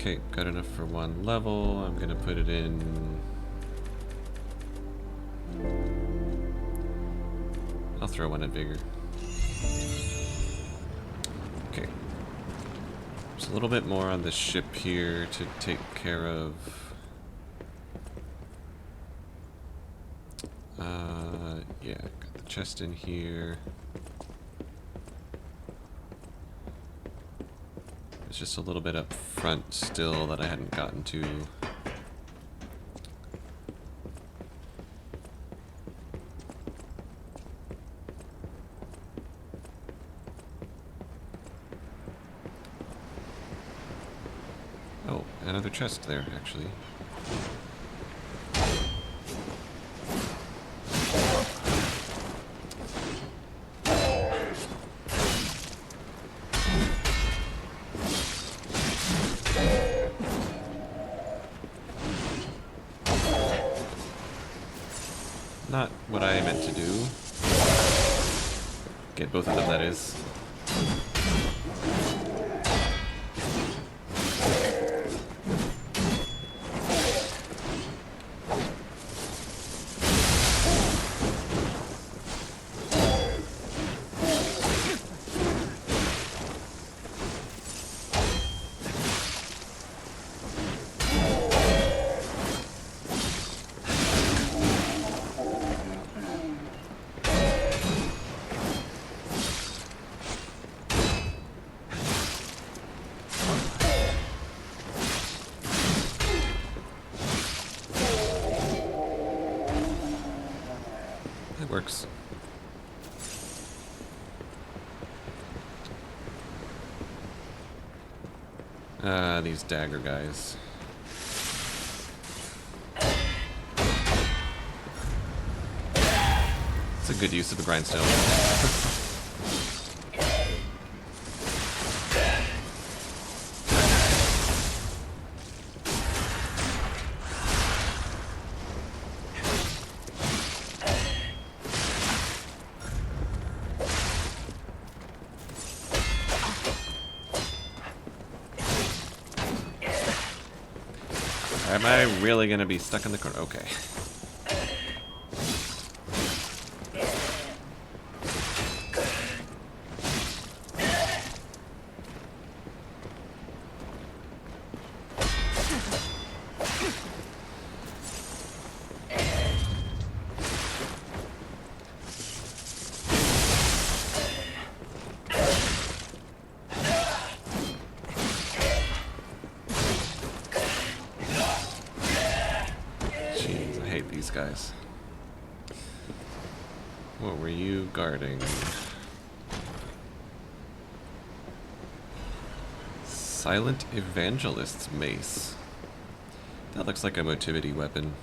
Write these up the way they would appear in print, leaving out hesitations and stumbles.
Okay, got enough for one level. I'm gonna put it in. I'll throw one in bigger. Okay. There's a little bit more on the ship here to take care of. Yeah, got the chest in here. There's just a little bit up front still that I hadn't gotten to. Oh, another chest there, actually. Not what I meant to do. Get both of them, that is. That works. These dagger guys. It's a good use of the grindstone. Am I really gonna be stuck in the corner? Okay. These guys. What were you guarding? Silent Evangelist's mace. That looks like a motivity weapon.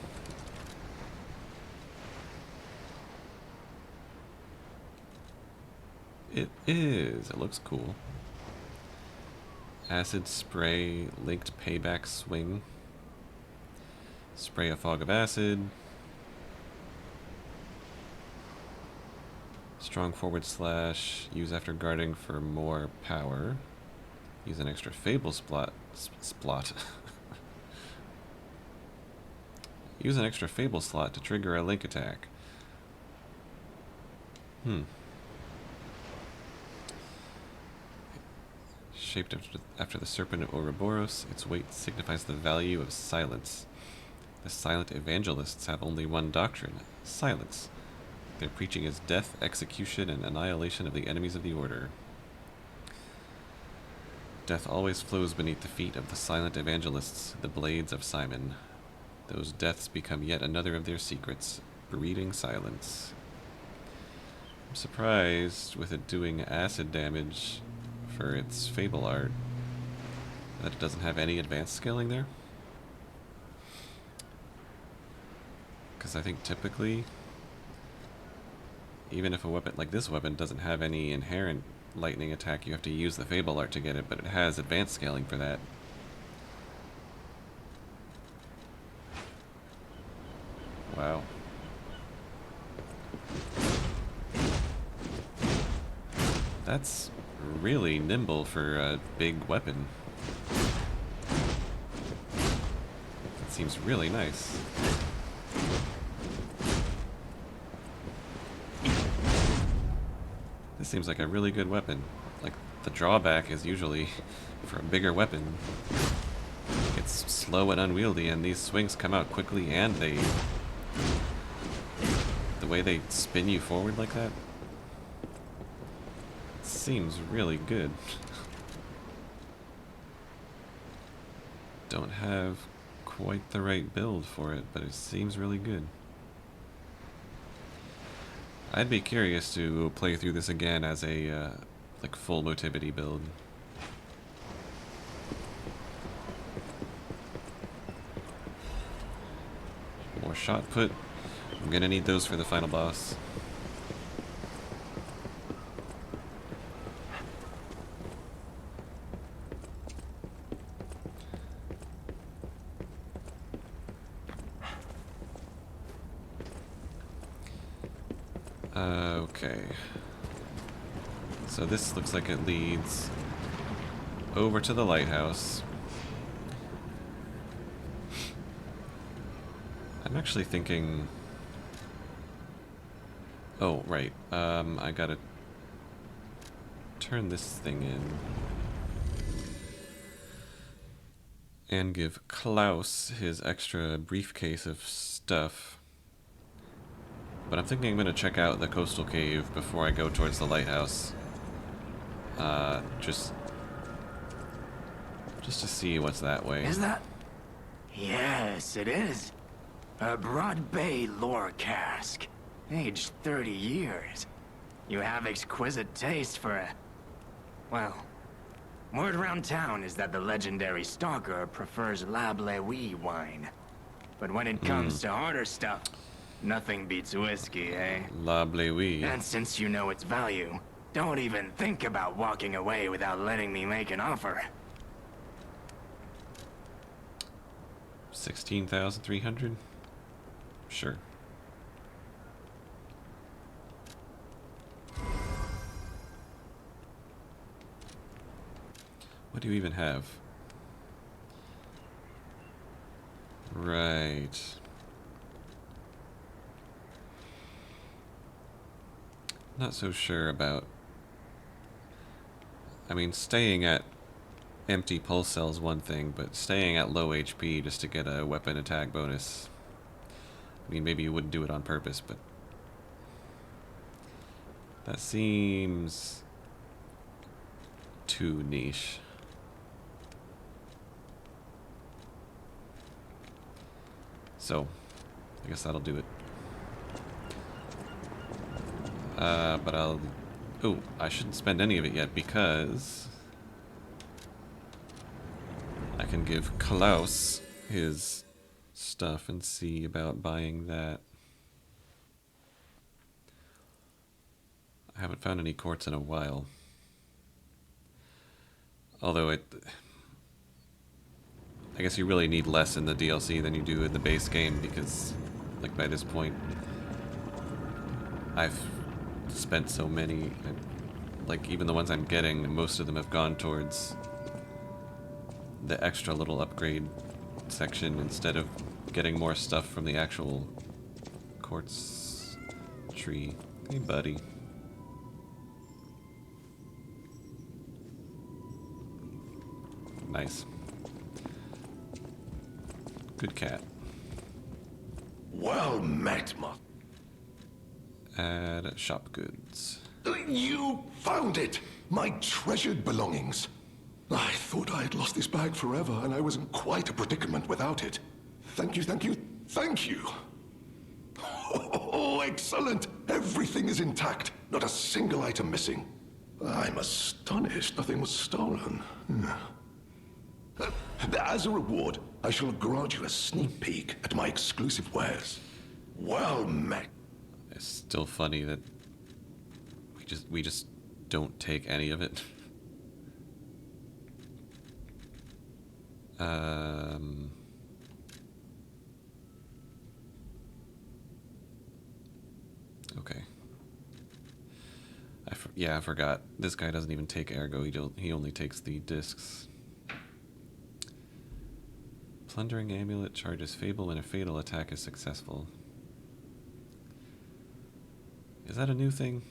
It is. It looks cool. Acid spray, linked payback swing. Spray a fog of acid. Strong forward slash. Use after guarding for more power. Use an extra fable splot. Use an extra fable slot to trigger a link attack. Shaped after the serpent of Ouroboros, its weight signifies the value of silence. The silent evangelists have only one doctrine: silence. Their preaching is death, execution, and annihilation of the enemies of the order. Death always flows beneath the feet of the silent evangelists, the blades of Simon. Those deaths become yet another of their secrets, breeding silence. I'm surprised, with it doing acid damage for its fable art, that it doesn't have any advanced scaling there. Because I think typically, even if a weapon like this weapon doesn't have any inherent lightning attack, you have to use the fable art to get it, but it has advanced scaling for that. Wow. That's really nimble for a big weapon. seems really nice. This seems like a really good weapon. Like, the drawback is usually, for a bigger weapon, it's slow and unwieldy, and these swings come out quickly, and the way they spin you forward like that seems really good. Don't have quite the right build for it, but it seems really good. I'd be curious to play through this again as a like full motivity build. More shot put. I'm gonna need those for the final boss. Okay. So this looks like it leads over to the lighthouse. I'm actually thinking... Oh, right. I gotta turn this thing in. And give Klaus his extra briefcase of stuff. But I'm thinking I'm gonna check out the coastal cave before I go towards the lighthouse. Just to see what's that way. Is that? Yes, it is. A Broad Bay lore cask. Aged 30 years. You have exquisite taste for a... Well, word around town is that the legendary Stalker prefers Lab Lewy wine. But when it comes to harder stuff, nothing beats whiskey, eh? Lab Lewy. And since you know its value, don't even think about walking away without letting me make an offer. 16,300? Sure. What do you even have? Right. Not so sure about... I mean, staying at empty pulse cells one thing, but staying at low HP just to get a weapon attack bonus. I mean, maybe you wouldn't do it on purpose, but that seems too niche. So, I guess that'll do it. But I'll... Oh, I shouldn't spend any of it yet because I can give Klaus his stuff and see about buying that. I haven't found any quartz in a while. Although I guess you really need less in the DLC than you do in the base game because, like, by this point, I've spent so many. Like, even the ones I'm getting, most of them have gone towards the extra little upgrade section instead of getting more stuff from the actual quartz tree. Hey, buddy. Nice. Good cat. Well met, ma. Add shop goods. You found it! My treasured belongings. I thought I had lost this bag forever, and I was in quite a predicament without it. Thank you, thank you, thank you! Oh, excellent! Everything is intact, not a single item missing. I'm astonished nothing was stolen. As a reward, I shall grant you a sneak peek at my exclusive wares. Well met. It's still funny that we just don't take any of it. Okay. Yeah, I forgot. This guy doesn't even take ergo. He only takes the discs. Plundering amulet charges Fable when a fatal attack is successful. Is that a new thing?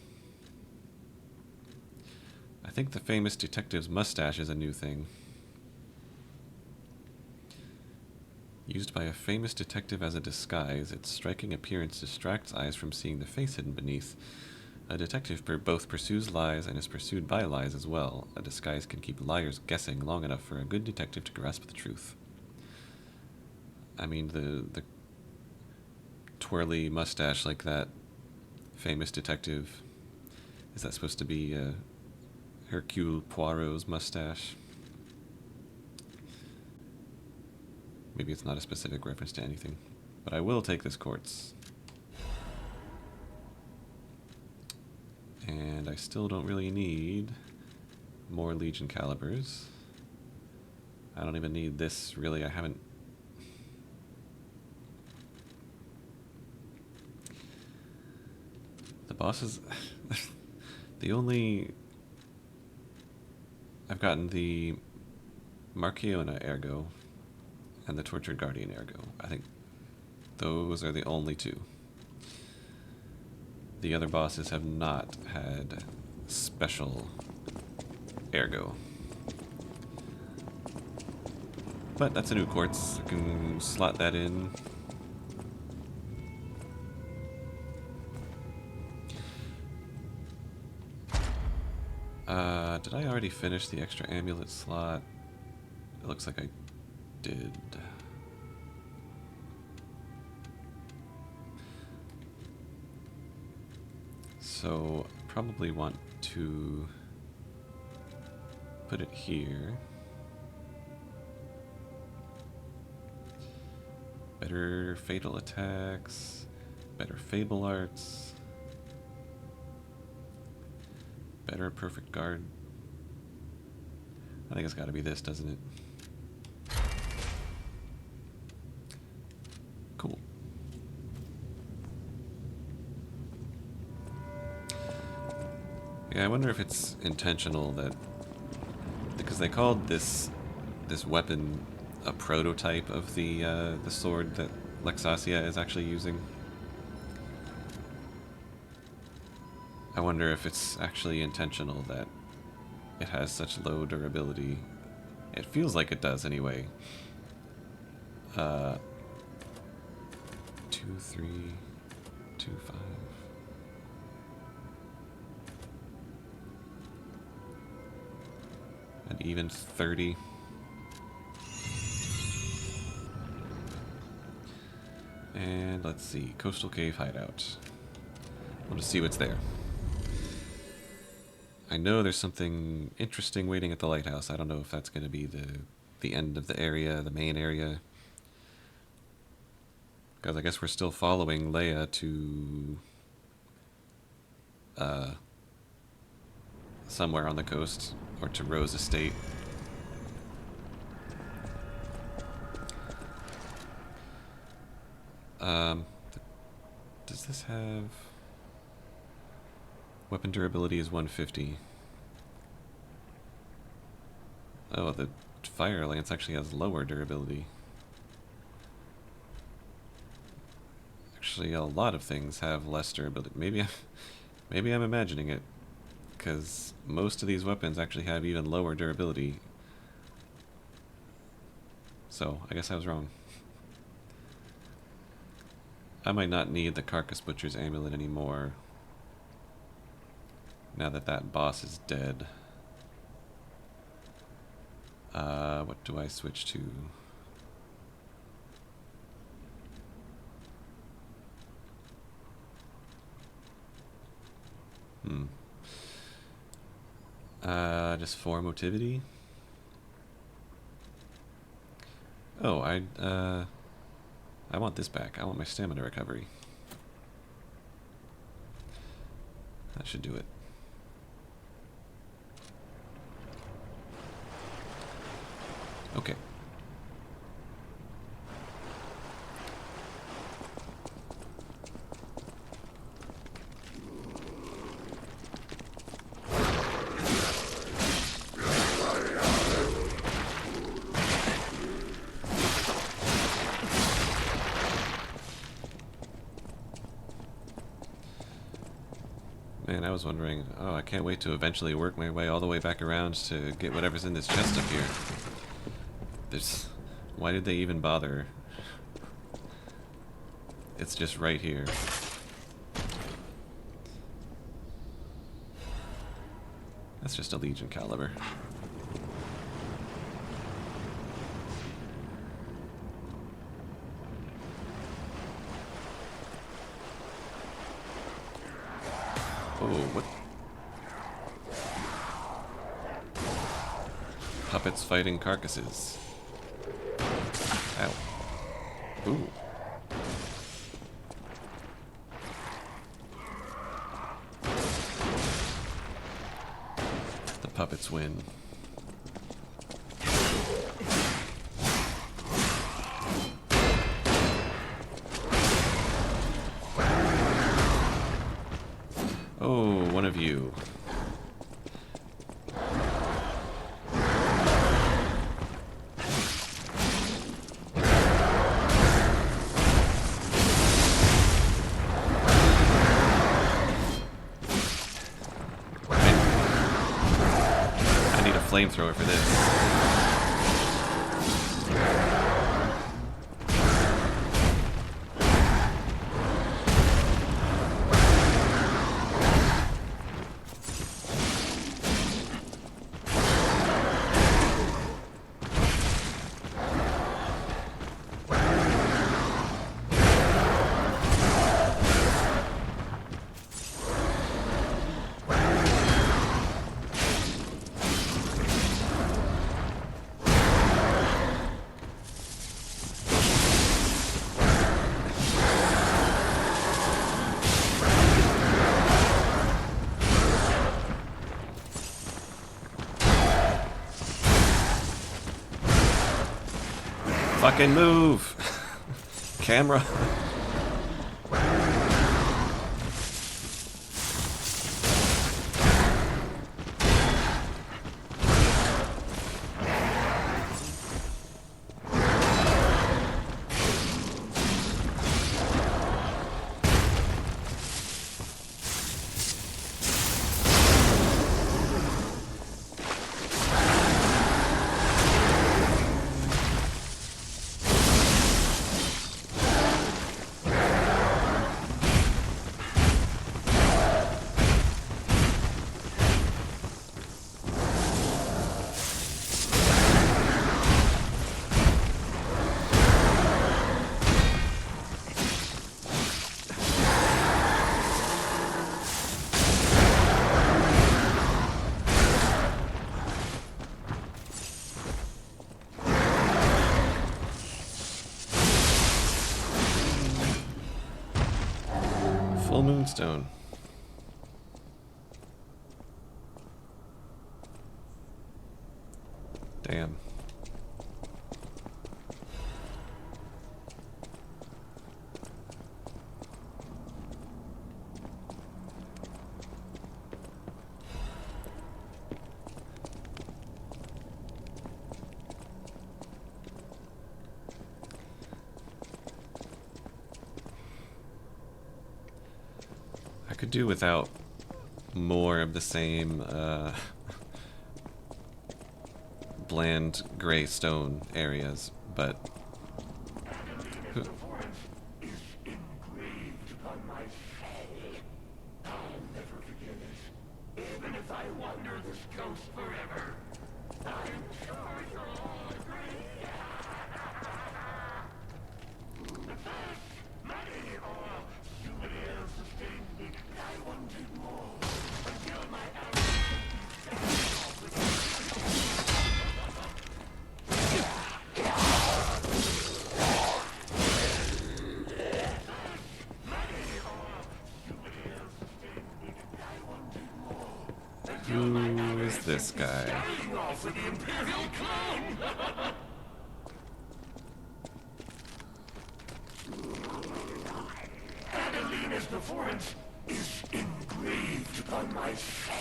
I think the famous detective's mustache is a new thing. Used by a famous detective as a disguise, its striking appearance distracts eyes from seeing the face hidden beneath. A detective both pursues lies and is pursued by lies as well. A disguise can keep liars guessing long enough for a good detective to grasp the truth. I mean, the twirly mustache like that famous detective, is that supposed to be Hercule Poirot's mustache? Maybe it's not a specific reference to anything. But I will take this quartz. And I still don't really need more Legion calibers. I don't even need this, really. I haven't... The bosses... the only... I've gotten the Marchiona Ergo and the Tortured Guardian Ergo. I think those are the only two. The other bosses have not had special Ergo. But that's a new quartz. I can slot that in. Did I already finish the extra amulet slot? It looks like I did. So, probably want to put it here. Better fatal attacks, better fable arts, better perfect guard. I think it's got to be this, doesn't it? Cool. Yeah, I wonder if it's intentional that, because they called this weapon a prototype of the sword that Lexasia is actually using. I wonder if it's actually intentional that it has such low durability. It feels like it does anyway. 2, 3, 2, 5. And even 30. And let's see, Coastal Cave Hideout. We'll just see what's there. I know there's something interesting waiting at the lighthouse. I don't know if that's going to be the end of the area, the main area. Because I guess we're still following Lea to somewhere on the coast, or to Rose Estate. Does this have... Weapon durability is 150. Oh, the Fire Lance actually has lower durability. Actually, a lot of things have less durability. Maybe I'm imagining it, because most of these weapons actually have even lower durability. So, I guess I was wrong. I might not need the Carcass Butcher's Amulet anymore, now that that boss is dead. What do I switch to? Just 4 motivity? Oh, I want this back. I want my stamina recovery. That should do it. Okay. Man, I was wondering, oh, I can't wait to eventually work my way all the way back around to get whatever's in this chest up here. There's... Why did they even bother? It's just right here. That's just a Legion caliber. Oh, what? Puppets fighting carcasses. Ow. Ooh. The puppets win. Oh, one of you. I need a flamethrower for this. Fucking move! Camera. Full moonstone. Damn. I could do without more of the same bland gray stone areas, but who is this guy? Adelina's performance is engraved upon my soul.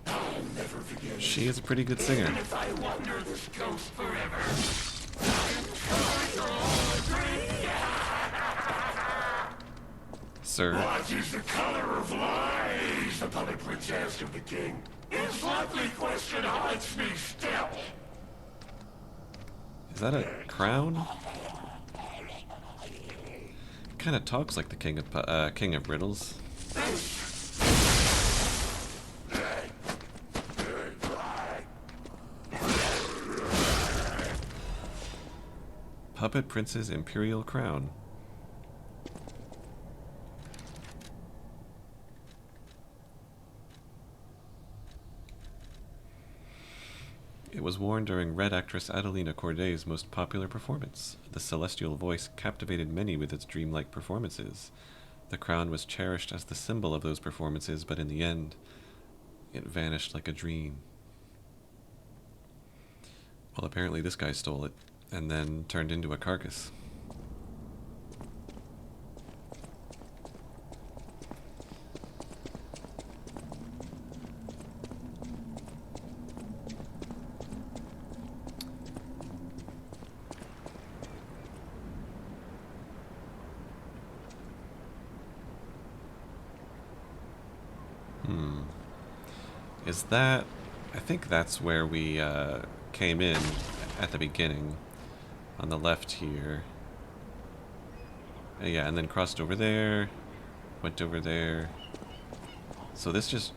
I'll never forget it. She is a pretty good singer. If I wander this coast forever, I'm sure you'll all agree. sir. What is the color of lies? The puppet prince asked of the king. His lovely question haunts me still. Is that a crown? Kind of talks like the king of riddles. Puppet Prince's Imperial Crown. It was worn during Red actress Adelina Corday's most popular performance. The celestial voice captivated many with its dreamlike performances. The crown was cherished as the symbol of those performances, but in the end, it vanished like a dream. Well, apparently this guy stole it, and then turned into a carcass. Is that... I think that's where we came in at the beginning. On the left here. Yeah, and then crossed over there. Went over there. So this just...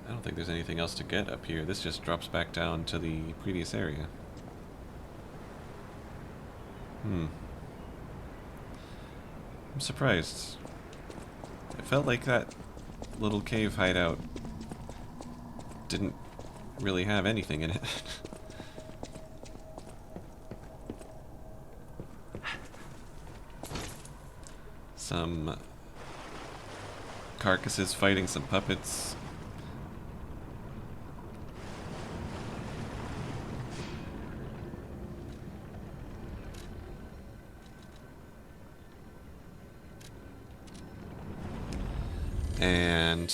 I don't think there's anything else to get up here. This just drops back down to the previous area. I'm surprised. It felt like that little cave hideout didn't really have anything in it. Some carcasses fighting some puppets. And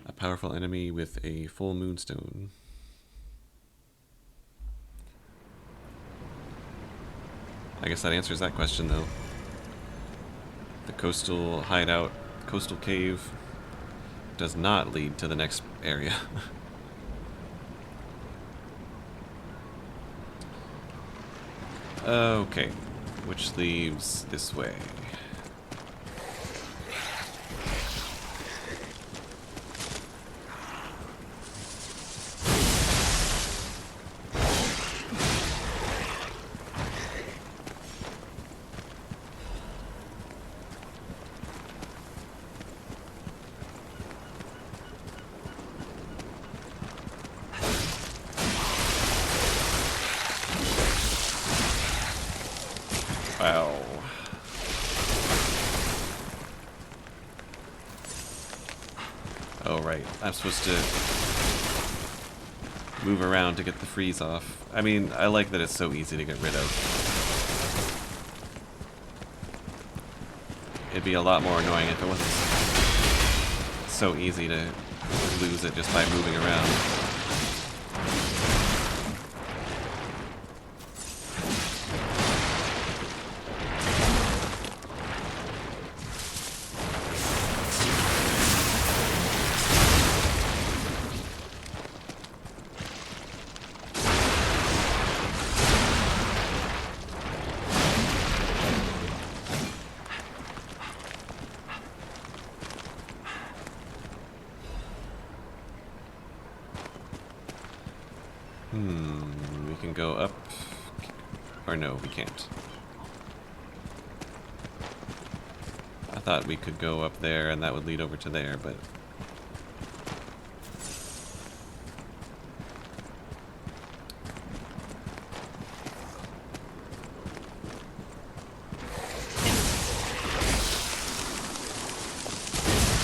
a powerful enemy with a full moonstone. I guess that answers that question, though. The coastal hideout, coastal cave, does not lead to the next area. Okay, which leaves this way. Wow. Oh, right. I'm supposed to move around to get the freeze off. I mean, I like that it's so easy to get rid of. It'd be a lot more annoying if it wasn't so easy to lose it just by moving around. We can go up. Or no, we can't. I thought we could go up there and that would lead over to there, but...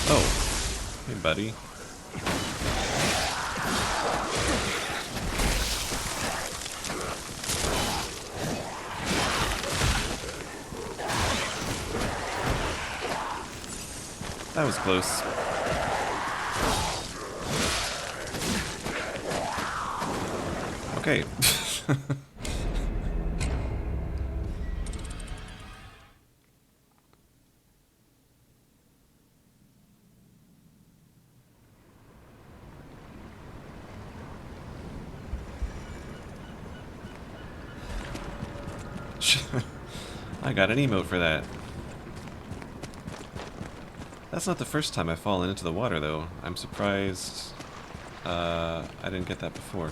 Oh. Hey, buddy. That was close. Okay. I got an emote for that. That's not the first time I've fallen into the water, though. I'm surprised I didn't get that before.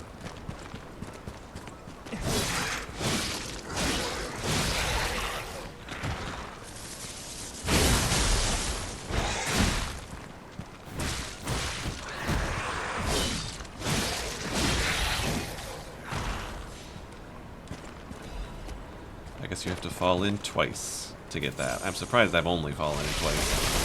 I guess you have to fall in twice to get that. I'm surprised I've only fallen in twice.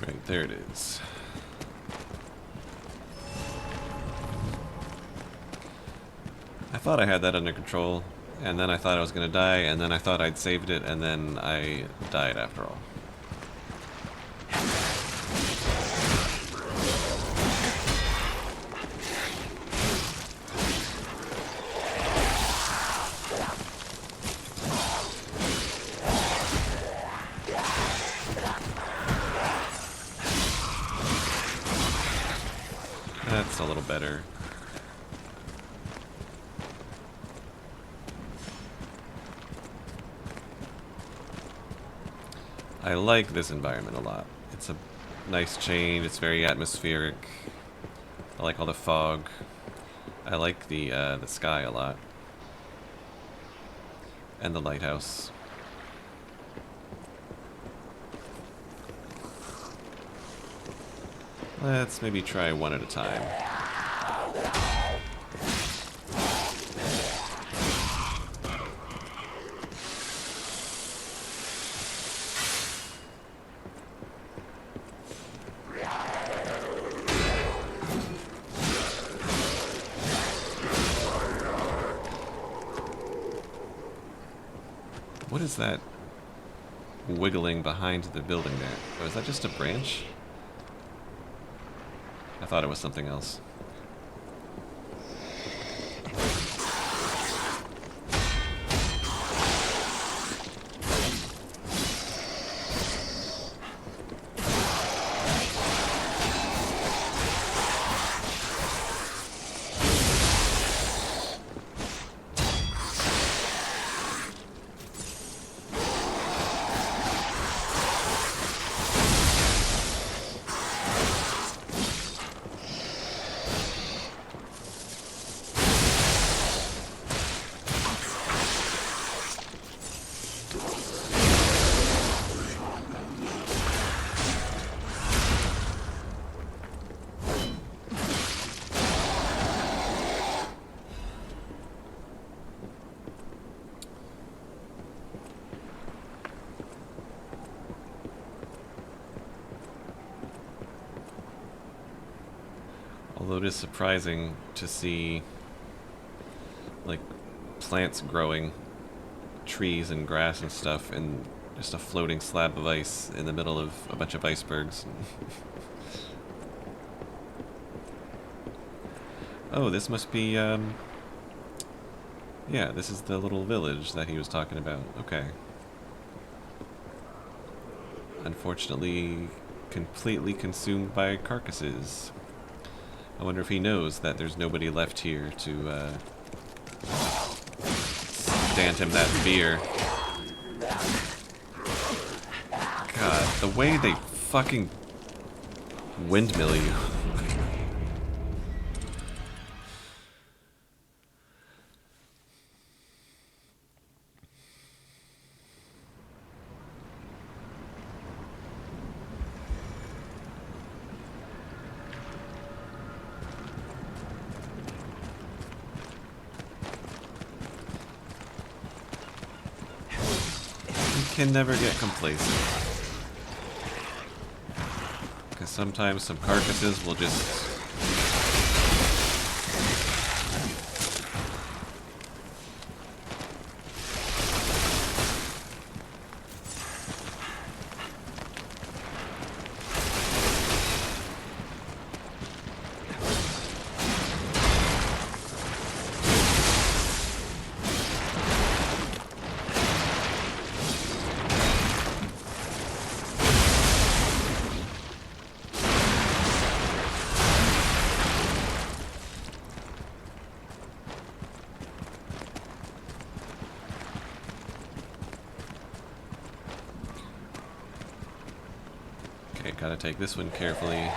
Right, there it is. I thought I had that under control, and then I thought I was gonna die, and then I thought I'd saved it, and then I died after all. That's a little better. I like this environment a lot. It's a nice change, it's very atmospheric. I like all the fog. I like the sky a lot. And the lighthouse. Let's maybe try one at a time. What is that wiggling behind the building there? Oh, is that just a branch? I thought it was something else. Although it is surprising to see, like, plants growing, trees and grass and stuff, and just a floating slab of ice in the middle of a bunch of icebergs. Oh, this must be, yeah, this is the little village that he was talking about. Okay. Unfortunately, completely consumed by carcasses. I wonder if he knows that there's nobody left here to stand him that beer. God, the way they fucking windmill you. Can never get complacent. Because Sometimes some carcasses will just... Okay, gotta take this one carefully.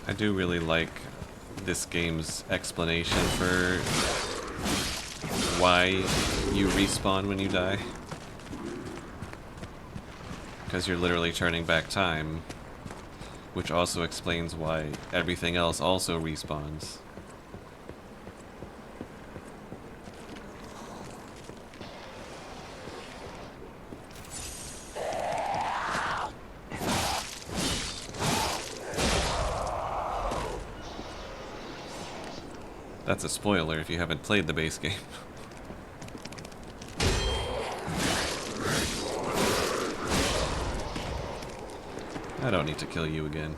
I do really like this game's explanation for why you respawn when you die. Because you're literally turning back time, which also explains why everything else also respawns. That's a spoiler if you haven't played the base game. I don't need to kill you again.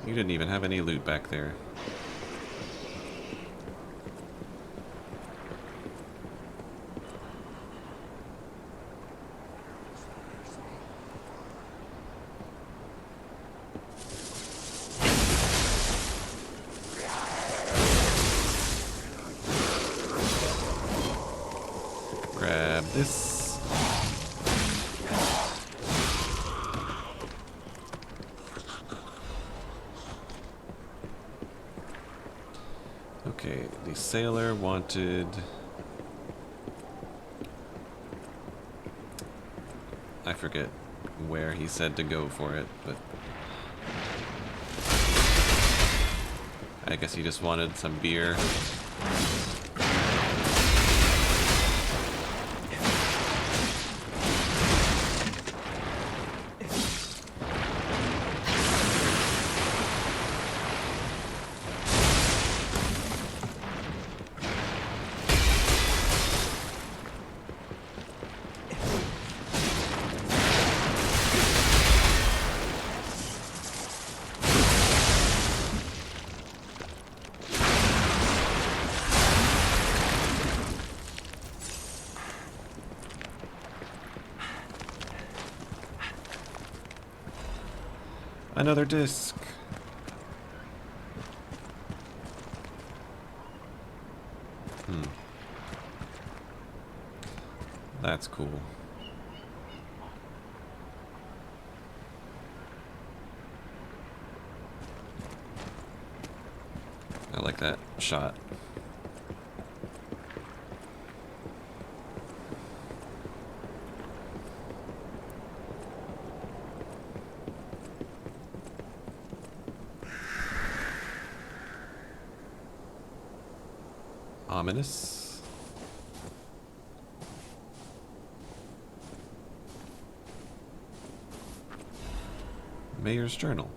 You didn't even have any loot back there. Grab this. Okay, the sailor wanted... I forget where he said to go for it, but... I guess he just wanted some beer. Another disc. That's cool. I like that shot. Ominous. Mayor's Journal.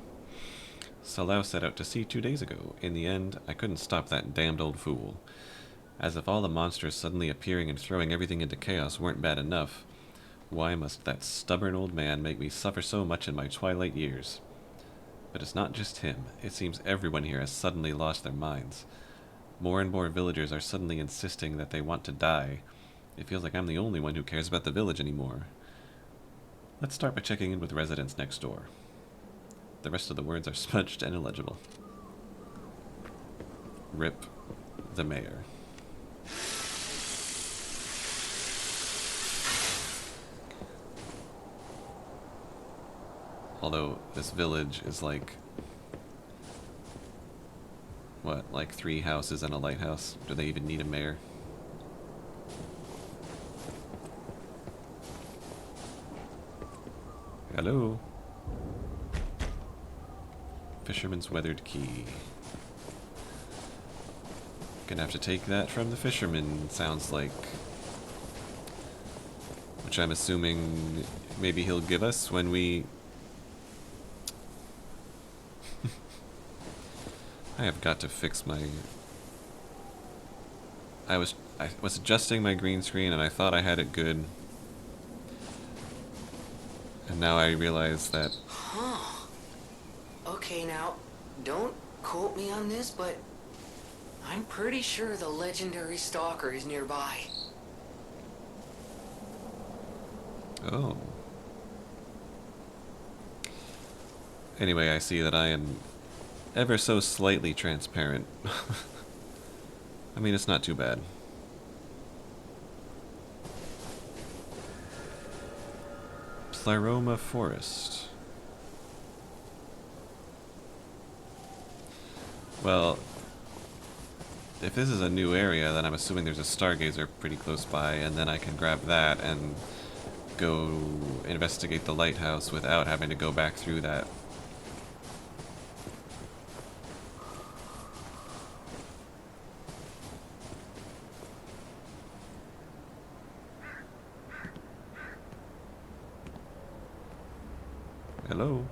Salau set out to sea 2 days ago. In the end, I couldn't stop that damned old fool. As if all the monsters suddenly appearing and throwing everything into chaos weren't bad enough, why must that stubborn old man make me suffer so much in my twilight years? But it's not just him. It seems everyone here has suddenly lost their minds. More and more villagers are suddenly insisting that they want to die. It feels like I'm the only one who cares about the village anymore. Let's start by checking in with residents next door. The rest of the words are smudged and illegible. Rip the mayor. Although this village is like... what, like 3 houses and a lighthouse? Do they even need a mayor? Hello? Fisherman's weathered key. Gonna have to take that from the fisherman, sounds like. Which I'm assuming maybe he'll give us when we... I have got to fix my... I was adjusting my green screen and I thought I had it good. And now I realize that... Huh. Okay, now, don't quote me on this, but I'm pretty sure the legendary Stalker is nearby. Oh. Anyway, I see that I am ever so slightly transparent. I mean, it's not too bad. Pleroma Forest. Well, if this is a new area, then I'm assuming there's a stargazer pretty close by, and then I can grab that and go investigate the lighthouse without having to go back through that. Hello?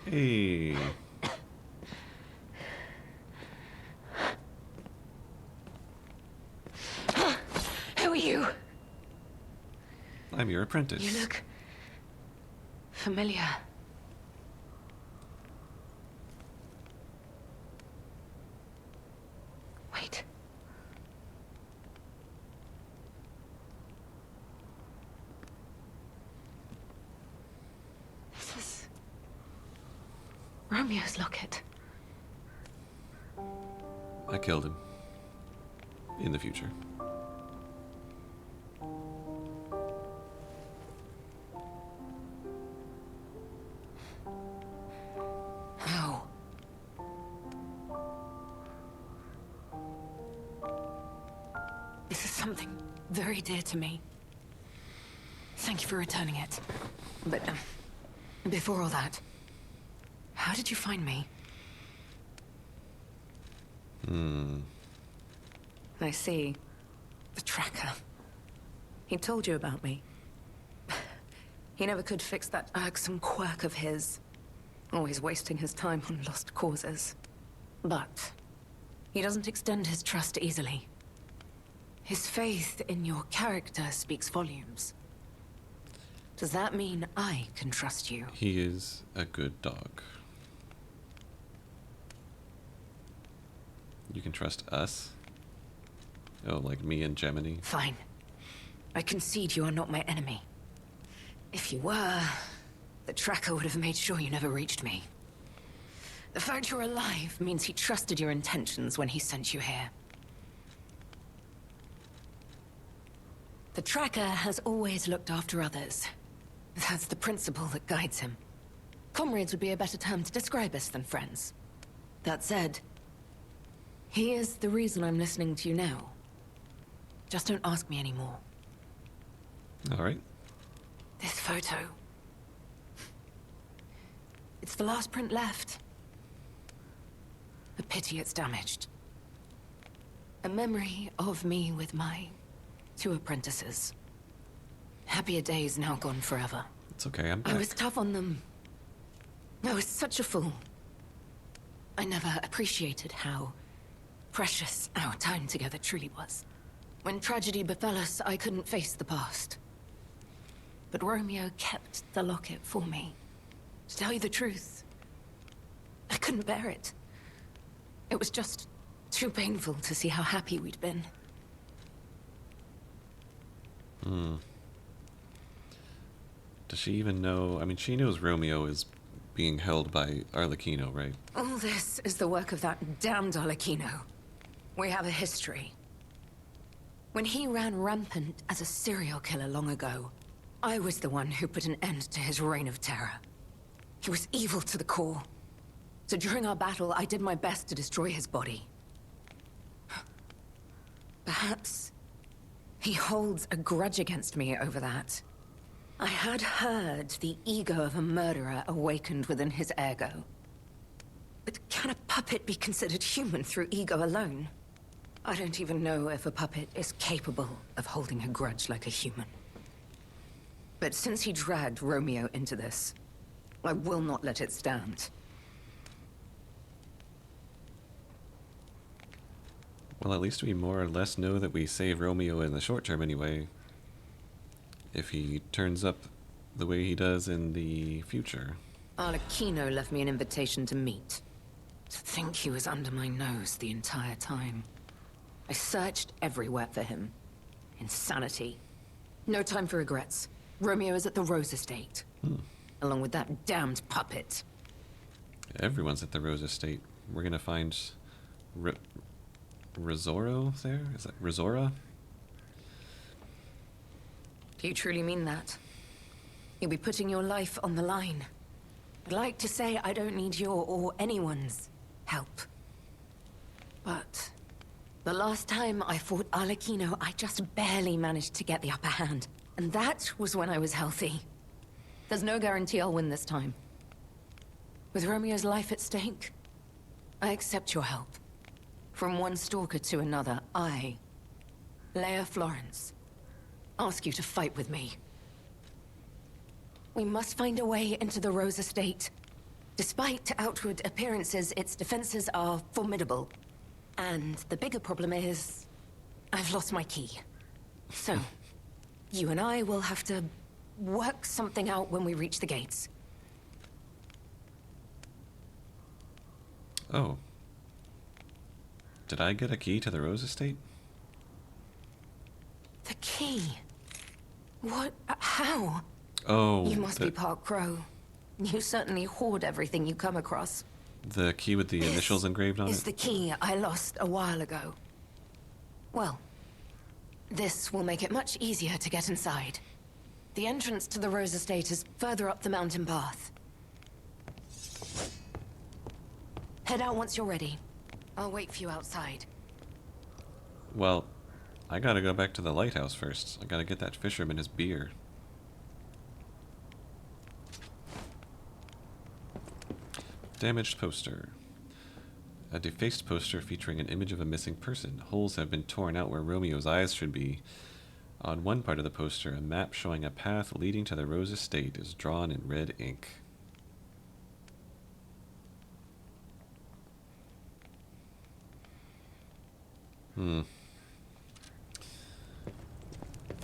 Hey. Who are you? I'm your apprentice. You look familiar. Wait. This is Romeo's locket. I killed him. In the future. How? This is something very dear to me. Thank you for returning it. But, before all that, how did you find me? I see. The tracker. He told you about me. He never could fix that irksome quirk of his. Always wasting his time on lost causes. But he doesn't extend his trust easily. His faith in your character speaks volumes. Does that mean I can trust you? He is a good dog. You can trust us? Oh, like me and Gemini? Fine. I concede you are not my enemy. If you were, the tracker would have made sure you never reached me. The fact you're alive means he trusted your intentions when he sent you here. The tracker has always looked after others. That's the principle that guides him. Comrades would be a better term to describe us than friends. That said, he is the reason I'm listening to you now. Just don't ask me anymore. Alright. This photo. It's the last print left. A pity it's damaged. A memory of me with my 2 apprentices. Happier days now gone forever. It's okay, I'm I back. was tough on them. I was such a fool. I never appreciated how precious our time together truly was. When tragedy befell us, I couldn't face the past. But Romeo kept the locket for me. To tell you the truth, I couldn't bear it. It was just too painful to see how happy we'd been. Does she even know? I mean, she knows Romeo is being held by Arlecchino, right? All this is the work of that damned Arlecchino. We have a history. When he ran rampant as a serial killer long ago, I was the one who put an end to his reign of terror. He was evil to the core. So during our battle, I did my best to destroy his body. Perhaps he holds a grudge against me over that. I had heard the ego of a murderer awakened within his ego. But can a puppet be considered human through ego alone? I don't even know if a puppet is capable of holding a grudge like a human. But since he dragged Romeo into this, I will not let it stand. Well, at least we more or less know that we save Romeo in the short term anyway. If he turns up the way he does in the future. Arlecchino left me an invitation to meet. To think he was under my nose the entire time. I searched everywhere for him. Insanity. No time for regrets. Romeo is at the Rose Estate. Along with that damned puppet. Everyone's at the Rose Estate. We're gonna find Rizzoro there? Is that Rizzora? Do you truly mean that? You'll be putting your life on the line. I'd like to say I don't need your or anyone's help. But the last time I fought Arlecchino, I just barely managed to get the upper hand. And that was when I was healthy. There's no guarantee I'll win this time. With Romeo's life at stake, I accept your help. From one stalker to another, I, Lea Florence, ask you to fight with me. We must find a way into the Rose Estate. Despite outward appearances, its defenses are formidable. And the bigger problem is, I've lost my key. So, you and I will have to work something out when we reach the gates. Oh. Did I get a key to the Rose Estate? The key? What? How? Oh. You must be part Crow. You certainly hoard everything you come across. The key with the initials engraved on Is it? the key I lost a while ago. Well, this will make it much easier to get inside. The entrance to the Rose Estate is further up the mountain path. Head out once you're ready. I'll wait for you outside. Well, I gotta go back to the lighthouse first. I gotta get that fisherman his beer. Damaged poster. A defaced poster featuring an image of a missing person. Holes have been torn out where Romeo's eyes should be. On one part of the poster, a map showing a path leading to the Rose Estate is drawn in red ink.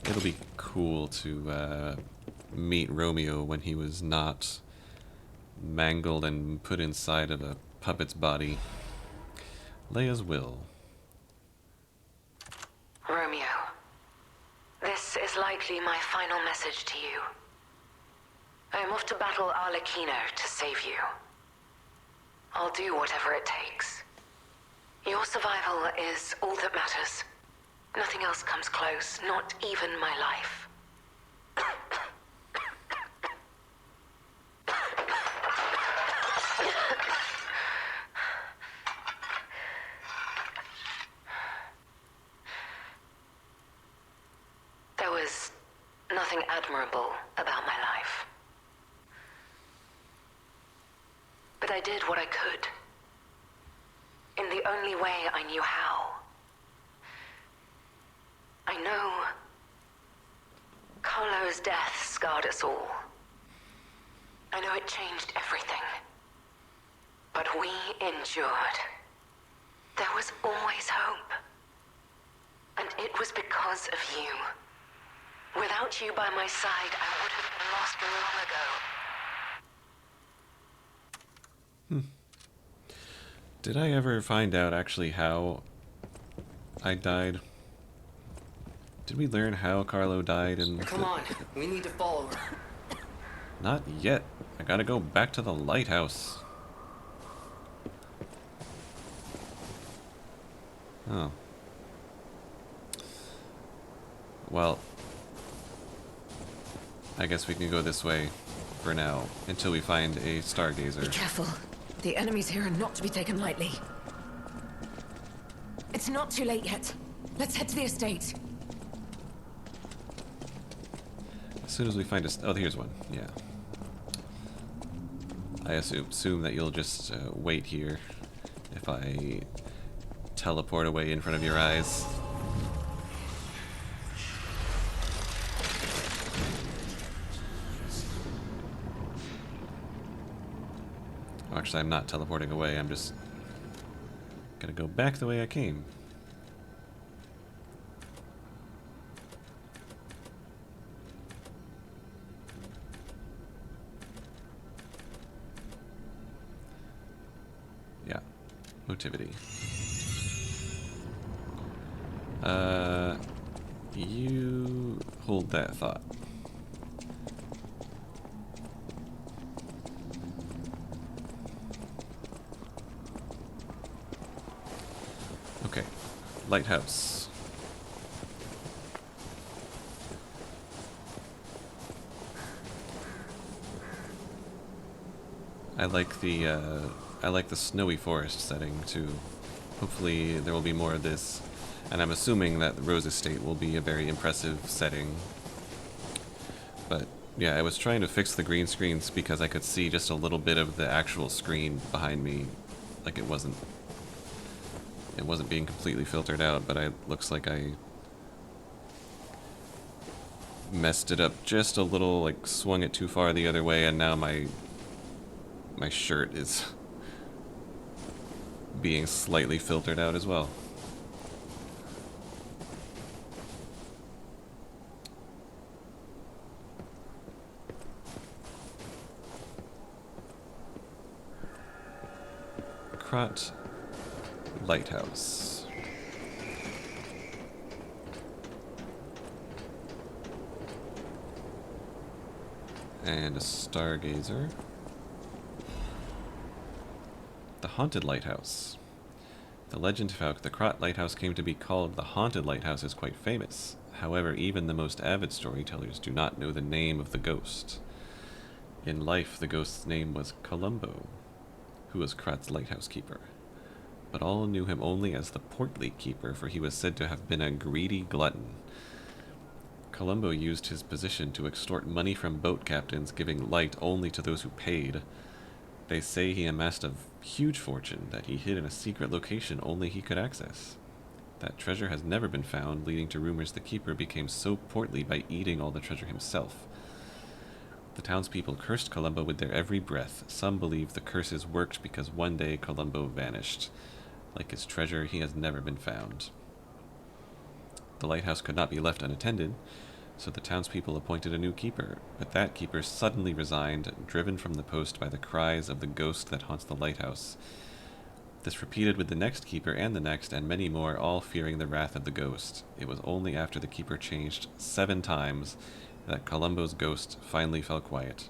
It'll be cool to meet Romeo when he was not mangled and put inside of a puppet's body. Lea's will. Romeo, this is likely my final message to you. I am off to battle Arlecchino to save you. I'll do whatever it takes. Your survival is all that matters. Nothing else comes close, not even my life. There was nothing admirable about my life. But I did what I could. In the only way I knew how. I know Carlo's death scarred us all. I know it changed everything. But we endured. There was always hope. And it was because of you. Without you by my side, I would have been lost long ago. Did I ever find out actually how I died? Did we learn how Carlo died in Come on, we need to follow her. Not yet. I gotta go back to the lighthouse. Oh. Well, I guess we can go this way for now, until we find a stargazer. Be careful. The enemies here are not to be taken lightly. It's not too late yet. Let's head to the estate. As soon as we find a... Oh, here's one. Yeah. I assume that you'll just wait here if I teleport away in front of your eyes. Actually, I'm not teleporting away. I'm just gonna go back the way I came. Yeah. Motivity. You hold that thought. Okay. Lighthouse. I like the snowy forest setting too. Hopefully there will be more of this, and I'm assuming that the Rose Estate will be a very impressive setting. But yeah, I was trying to fix the green screens because I could see just a little bit of the actual screen behind me, like it wasn't being completely filtered out, but looks like I messed it up just a little, like swung it too far the other way, and now my shirt is being slightly filtered out as well. Krat Lighthouse. And a stargazer. The Haunted Lighthouse. The legend of how the Krat Lighthouse came to be called the Haunted Lighthouse is quite famous. However, even the most avid storytellers do not know the name of the ghost. In life, the ghost's name was Columbo, who was Krat's lighthouse keeper. But all knew him only as the portly keeper, for he was said to have been a greedy glutton. Columbo used his position to extort money from boat captains, giving light only to those who paid. They say he amassed a huge fortune that he hid in a secret location only he could access. That treasure has never been found, leading to rumors the keeper became so portly by eating all the treasure himself. The townspeople cursed Columbo with their every breath. Some believe the curses worked because one day Columbo vanished. Like his treasure, he has never been found. The lighthouse could not be left unattended, so the townspeople appointed a new keeper, but that keeper suddenly resigned, driven from the post by the cries of the ghost that haunts the lighthouse. This repeated with the next keeper and the next, and many more, all fearing the wrath of the ghost. It was only after the keeper changed 7 times that Columbo's ghost finally fell quiet.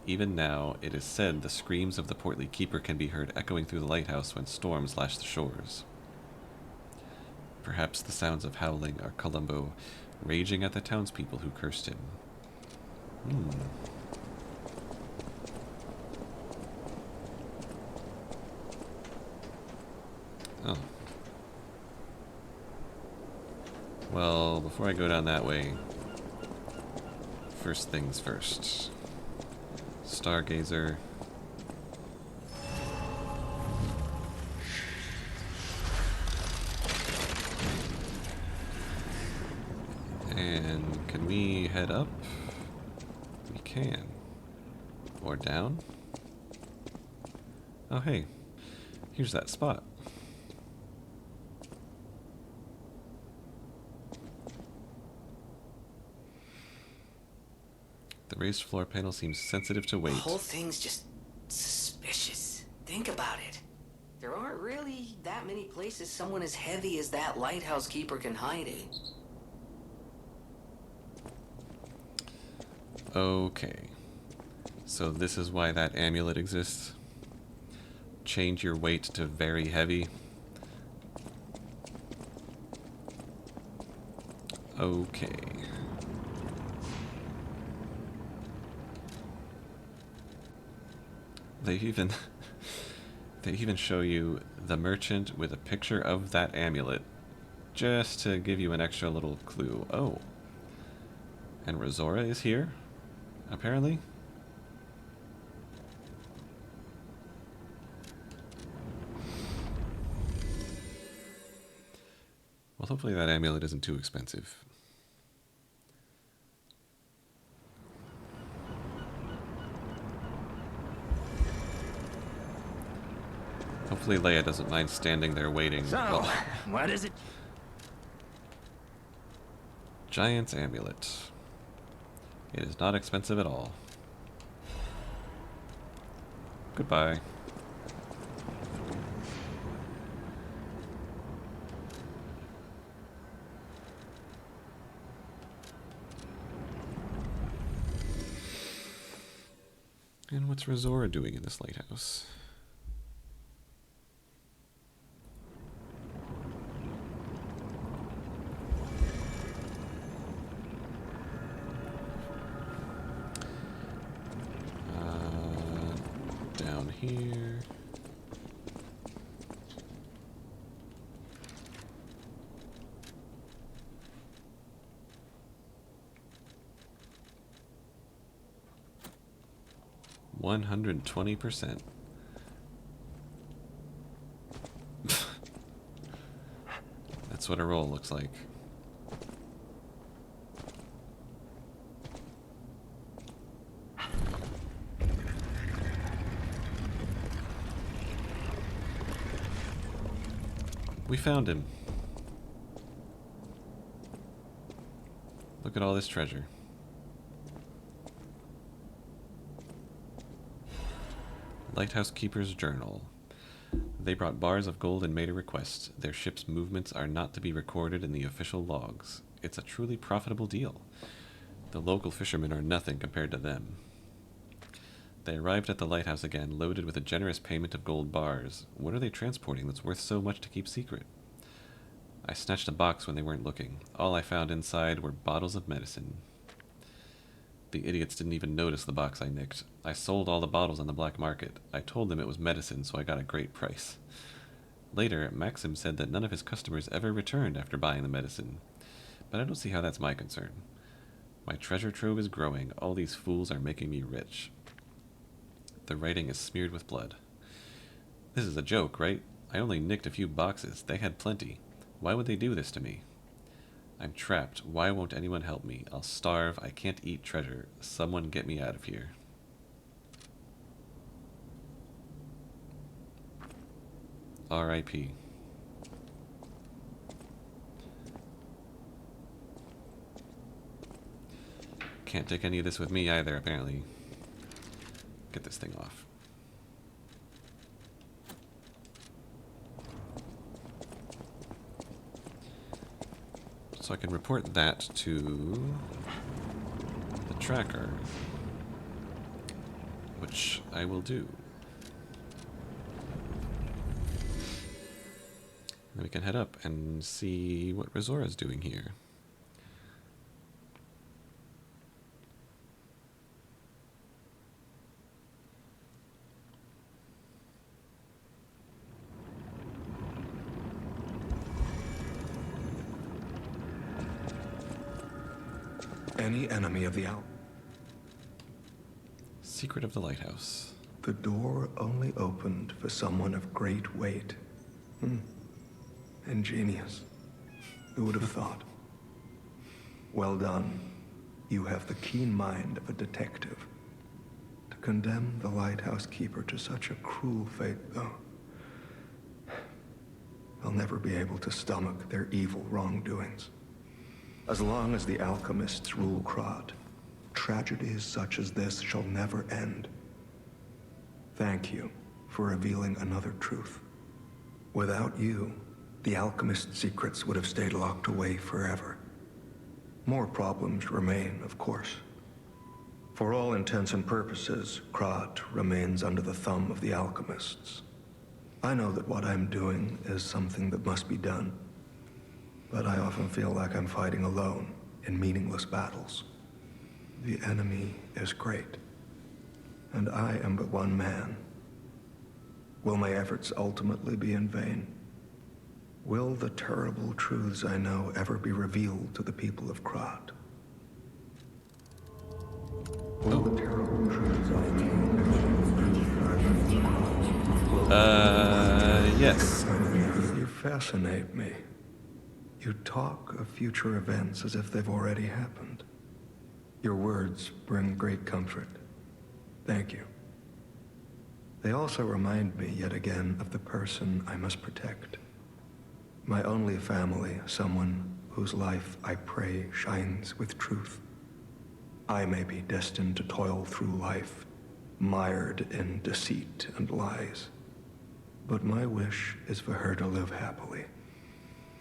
Even now, it is said the screams of the portly keeper can be heard echoing through the lighthouse when storms lash the shores. Perhaps the sounds of howling are Columbo raging at the townspeople who cursed him. Oh. Well, before I go down that way, first things first. Stargazer. And can we head up? We can. Or down? Oh hey, here's that spot. The raised floor panel seems sensitive to weight. The whole thing's just suspicious. Think about it. There aren't really that many places someone as heavy as that lighthouse keeper can hide in. Okay. So this is why that amulet exists. Change your weight to very heavy. Okay. They even show you the merchant with a picture of that amulet, just to give you an extra little clue. Oh. And Razora is here, apparently. Well, hopefully that amulet isn't too expensive. Hopefully Lea doesn't mind standing there waiting. So, Well, what is it? Giant's amulet. It is not expensive at all. Goodbye. And what's Razora doing in this lighthouse? Down here. $120%. That's what a roll looks like. We found him. Look at all this treasure. Lighthouse Keeper's Journal. They brought bars of gold and made a request. Their ship's movements are not to be recorded in the official logs. It's a truly profitable deal. The local fishermen are nothing compared to them. They arrived at the lighthouse again, loaded with a generous payment of gold bars. What are they transporting that's worth so much to keep secret? I snatched a box when they weren't looking. All I found inside were bottles of medicine. The idiots didn't even notice the box I nicked. I sold all the bottles on the black market. I told them it was medicine, so I got a great price. Later, Maxim said that none of his customers ever returned after buying the medicine. But I don't see how that's my concern. My treasure trove is growing. All these fools are making me rich. The writing is smeared with blood. This is a joke, right? I only nicked a few boxes. They had plenty. Why would they do this to me? I'm trapped. Why won't anyone help me? I'll starve. I can't eat treasure. Someone get me out of here. R.I.P. Can't take any of this with me either, apparently. Get this thing off. So I can report that to the tracker, which I will do. Then we can head up and see what Razora's doing here. Any enemy of the owl. Secret of the lighthouse. The door only opened for someone of great weight. Ingenious. Who would have thought? Well done. You have the keen mind of a detective. To condemn the lighthouse keeper to such a cruel fate, though, they'll never be able to stomach their evil wrongdoings. As long as the alchemists rule Krod, tragedies such as this shall never end. Thank you for revealing another truth. Without you, the alchemist's secrets would have stayed locked away forever. More problems remain, of course. For all intents and purposes, Krod remains under the thumb of the alchemists. I know that what I'm doing is something that must be done. But I often feel like I'm fighting alone in meaningless battles. The enemy is great, and I am but one man. Will my efforts ultimately be in vain? Will the terrible truths I know ever be revealed to the people of Krod? Will the terrible truths I came Yes. You fascinate me. You talk of future events as if they've already happened. Your words bring great comfort. Thank you. They also remind me yet again of the person I must protect. My only family, someone whose life I pray shines with truth. I may be destined to toil through life, mired in deceit and lies. But my wish is for her to live happily.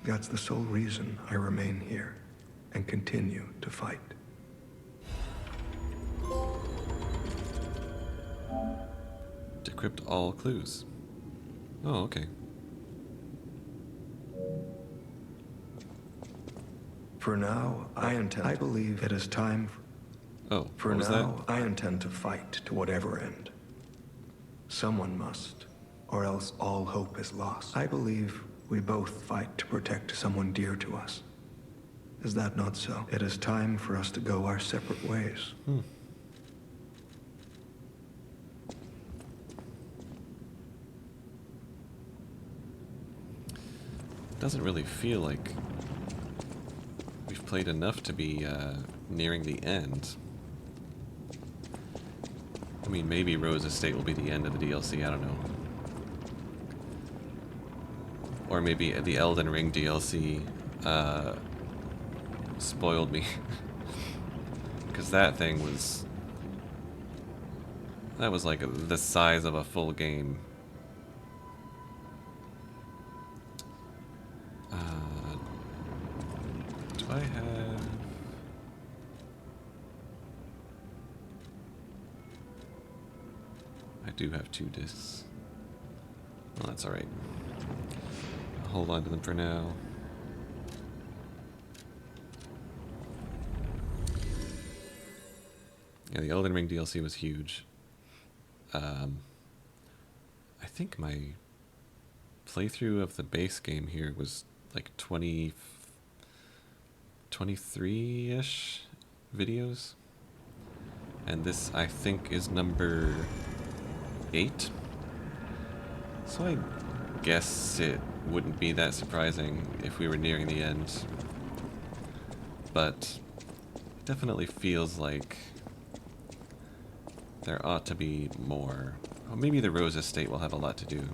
That's the sole reason I remain here and continue to fight. Decrypt all clues. Oh, okay. For now, I believe it is time Oh, for what was now, I intend to fight to whatever end. Someone must, or else all hope is lost. I believe we both fight to protect someone dear to us. Is that not so? It is time for us to go our separate ways. Doesn't really feel like we've played enough to be nearing the end. I mean, maybe Rose Estate will be the end of the DLC, I don't know. Or maybe the Elden Ring DLC spoiled me. Because that thing was... that was like the size of a full game. Do I have... I do have 2 discs. Well, that's alright. I'll hold on to them for now. Yeah, the Elden Ring DLC was huge. I think my playthrough of the base game here was like 23-ish videos. And this, I think, is number 8. So I guess it wouldn't be that surprising if we were nearing the end. But it definitely feels like there ought to be more. Well, maybe the Rose Estate will have a lot to do.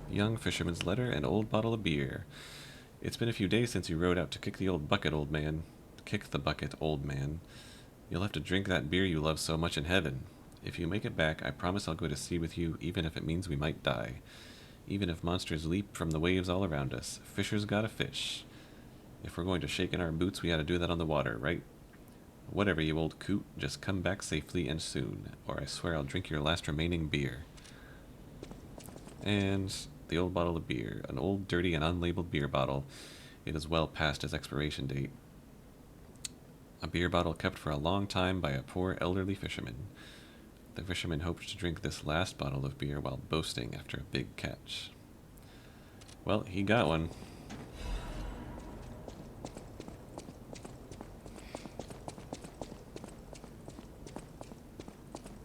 Young fisherman's letter and old bottle of beer. It's been a few days since you rode out to kick the old bucket, old man. Kick the bucket, old man. You'll have to drink that beer you love so much in heaven. If you make it back, I promise I'll go to sea with you, even if it means we might die. Even if monsters leap from the waves all around us. Fishers gotta fish. If we're going to shake in our boots, we gotta do that on the water, right? Whatever, you old coot, just come back safely and soon, or I swear I'll drink your last remaining beer. And the old bottle of beer, an old, dirty, and unlabeled beer bottle. It is well past its expiration date. A beer bottle kept for a long time by a poor elderly fisherman. The fisherman hoped to drink this last bottle of beer while boasting after a big catch. Well, he got one.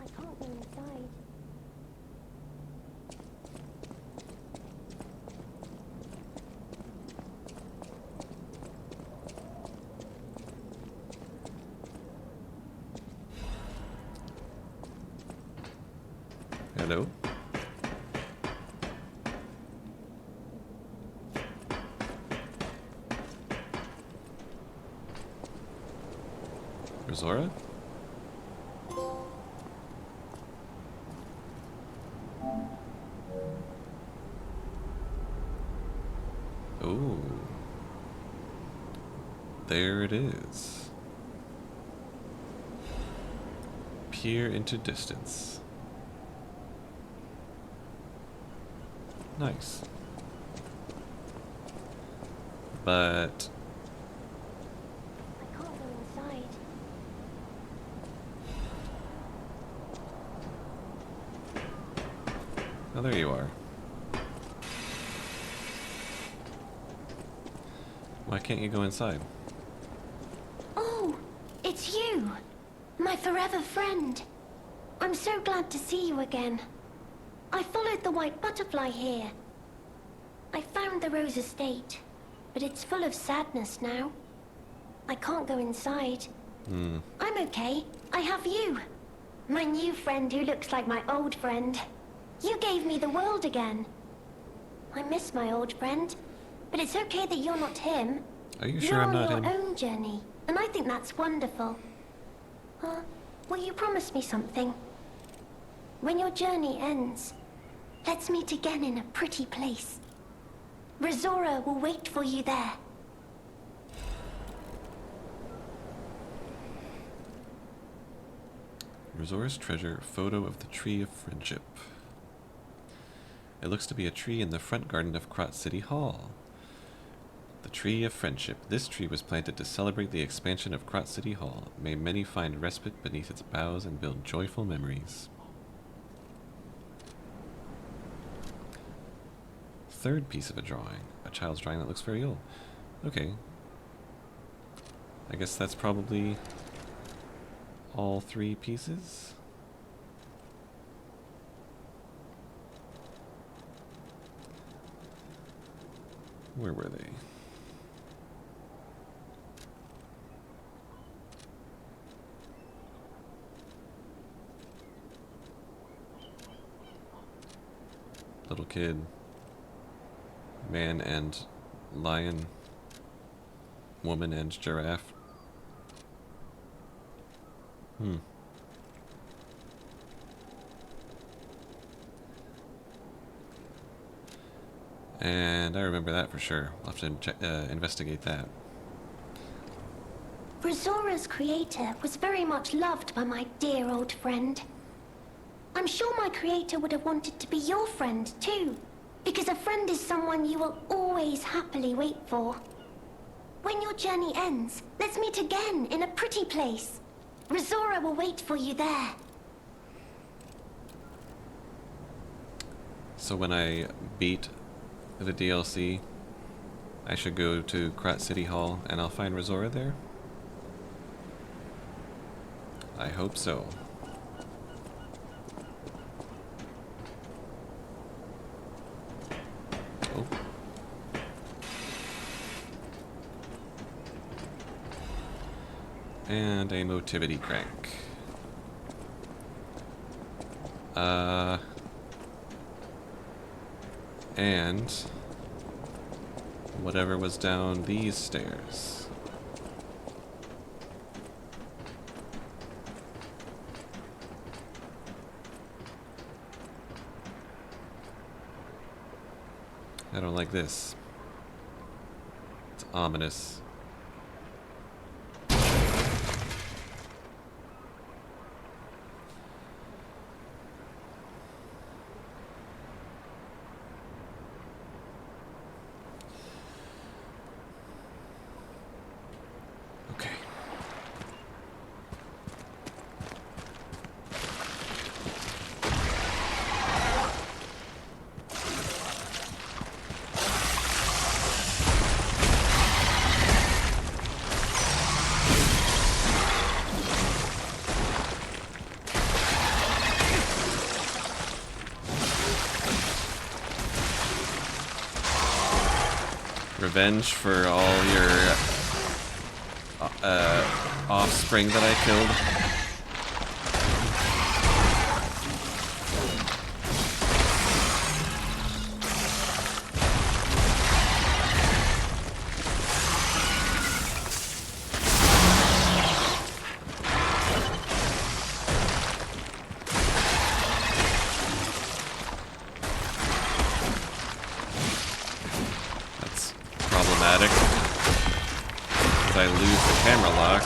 I can't go inside. Hello? Rosora? Oh. There it is. Peer into distance. Nice. But I can't go inside. oh, there you are. can't you go inside? Oh, it's you. My forever friend. I'm so glad to see you again. I followed the white butterfly here. I found the Rose Estate, but it's full of sadness now. I can't go inside. I'm okay. I have you. My new friend who looks like my old friend. You gave me the world again. I miss my old friend, but it's okay that you're not him. Are you You're sure I'm on not your him? own journey, and I think that's wonderful. Will you promise me something? When your journey ends, let's meet again in a pretty place. Rizora will wait for you there. Resource treasure photo of the Tree of Friendship. It looks to be a tree in the front garden of Krat City Hall. The Tree of Friendship. This tree was planted to celebrate the expansion of Krat City Hall. May many find respite beneath its boughs and build joyful memories. Third piece of a drawing. A child's drawing that looks very old. Okay. I guess that's probably all 3 pieces. Where were they? Little kid, man and lion, woman and giraffe. And I remember that for sure. I'll have to investigate that. Rizora's creator was very much loved by my dear old friend. I'm sure my creator would have wanted to be your friend too, because a friend is someone you will always happily wait for. When your journey ends, let's meet again in a pretty place. Rizora will wait for you there. So when I beat the DLC, I should go to Krat City Hall and I'll find Rizora there? I hope so. Oh. And a motivity crank. And whatever was down these stairs. I don't like this. It's ominous. Okay. Revenge for all your offspring that I killed. That's problematic, because I lose the camera lock.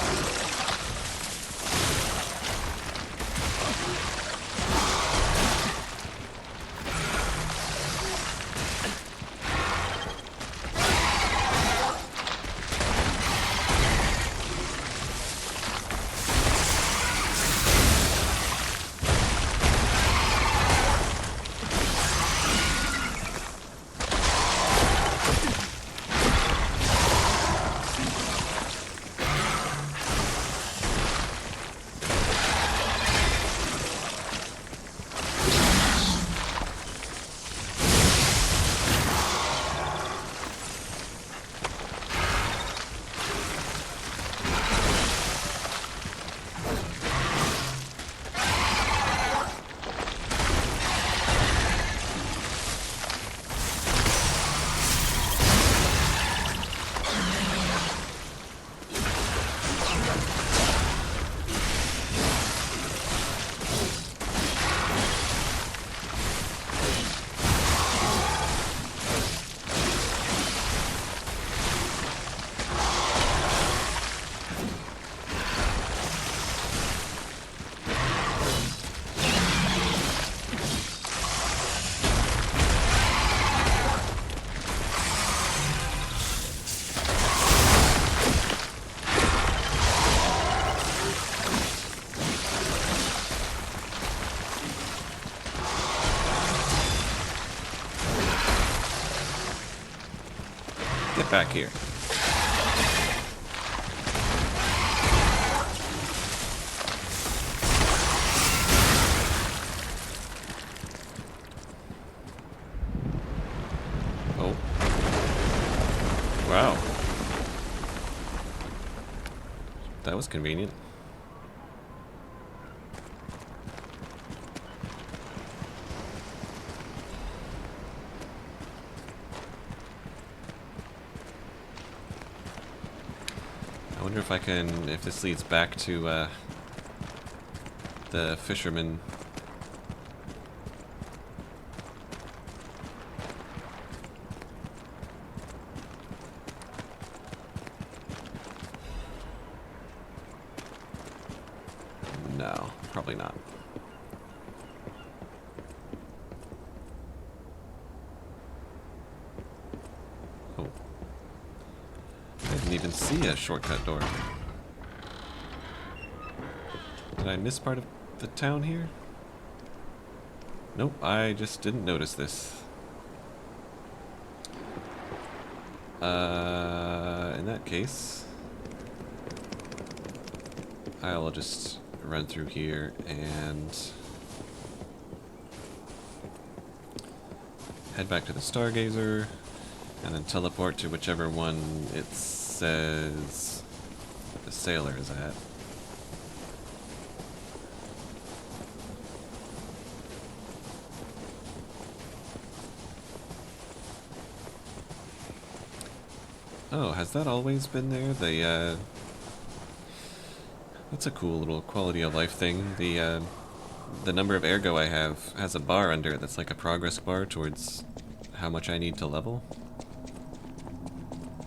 back here. Oh. Wow. That was convenient. I wonder if I can, if this leads back to the fisherman. No, probably not. Oh. I didn't even see a shortcut door. Did I miss part of the town here? Nope, I just didn't notice this. In that case, I'll just run through here and head back to the Stargazer, and then teleport to whichever one it says the sailor is at. Oh, has that always been there? That's a cool little quality of life thing. The number of ergo I have has a bar under it that's like a progress bar towards how much I need to level.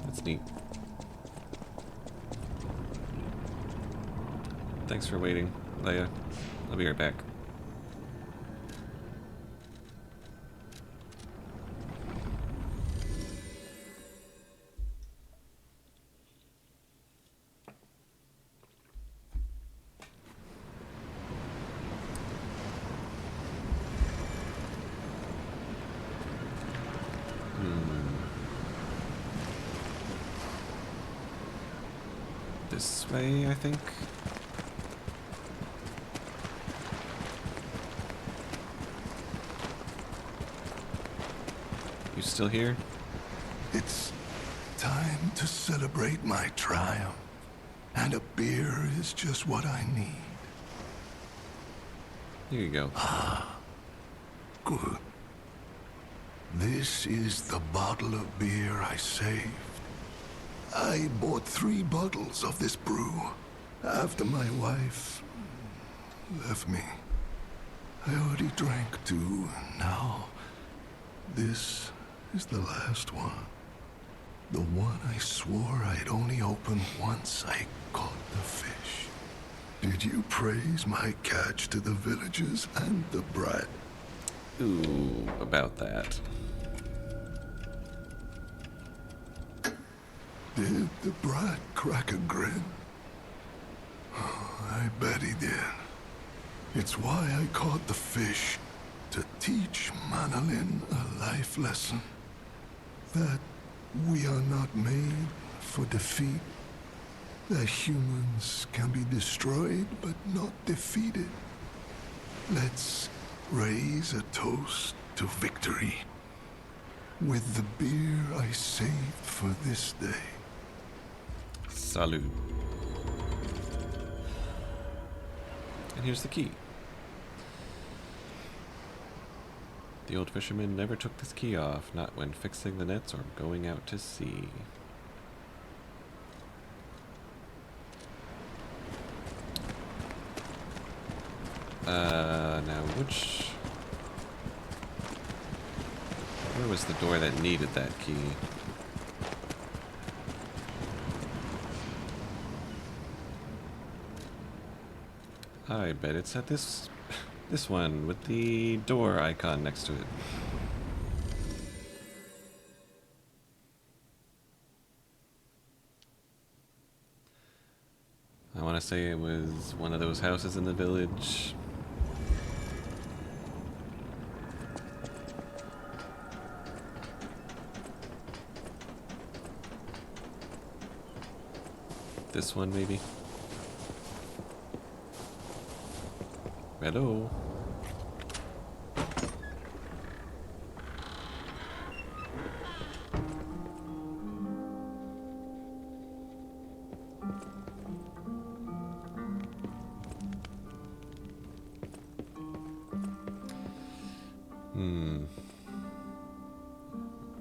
That's neat. Thanks for waiting, Leia. I'll be right back. This way, I think. You still here? It's time to celebrate my triumph. And a beer is just what I need. Here you go. Good. This is the bottle of beer I saved. I bought 3 bottles of this brew after my wife left me. I already drank 2, and now this is the last one. The one I swore I'd only open once I caught the fish. Did you praise my catch to the villagers and the brat? Ooh, about that. Did the brat crack a grin? Oh, I bet he did. It's why I caught the fish, to teach Manolin a life lesson. That we are not made for defeat. That humans can be destroyed but not defeated. Let's raise a toast to victory with the beer I saved for this day. Salud. And here's the key. The old fisherman never took this key off, not when fixing the nets or going out to sea. Now where was the door that needed that key? I bet it's at this one with the door icon next to it. I want to say it was one of those houses in the village. This one, maybe? Hello?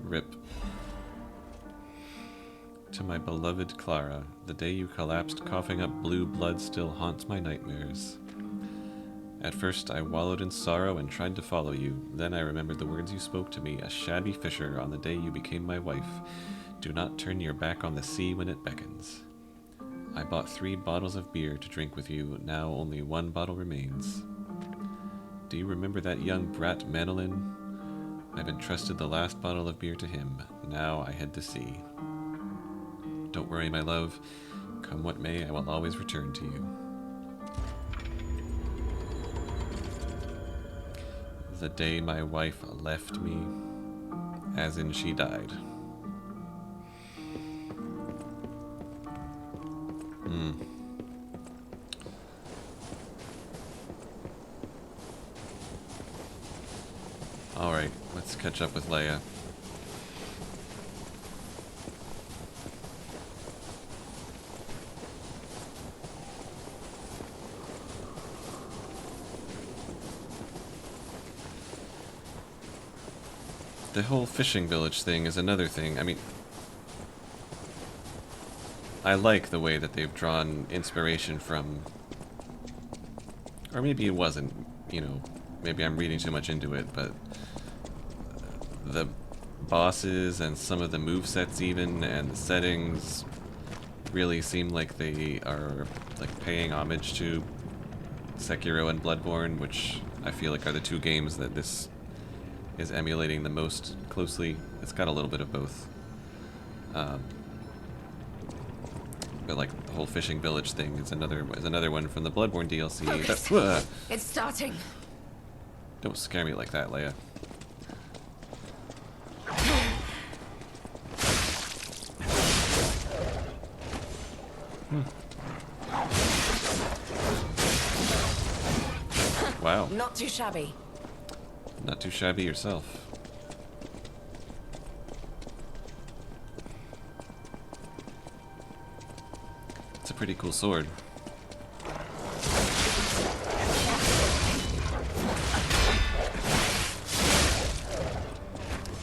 Rip. To my beloved Clara, the day you collapsed coughing up blue blood still haunts my nightmares. At first I wallowed in sorrow and tried to follow you. Then I remembered the words you spoke to me, a shabby fisher, on the day you became my wife. Do not turn your back on the sea when it beckons. I bought 3 bottles of beer to drink with you. Now only 1 bottle remains. Do you remember that young brat Manolin? I've entrusted the last bottle of beer to him. Now I head to sea. Don't worry, my love. Come what may, I will always return to you. The day my wife left me, as in she died. Alright, let's catch up with Lea. The whole fishing village thing is another thing. I mean, I like the way that they've drawn inspiration from, or maybe it wasn't, you know, maybe I'm reading too much into it, but the bosses and some of the movesets even, and the settings really seem like they are like paying homage to Sekiro and Bloodborne, which I feel like are the 2 games that this is emulating the most closely. It's got a little bit of both. But like the whole fishing village thing is another one from the Bloodborne DLC. It's starting. Don't scare me like that, Lea. Wow. Not too shabby. Not too shabby yourself. It's a pretty cool sword.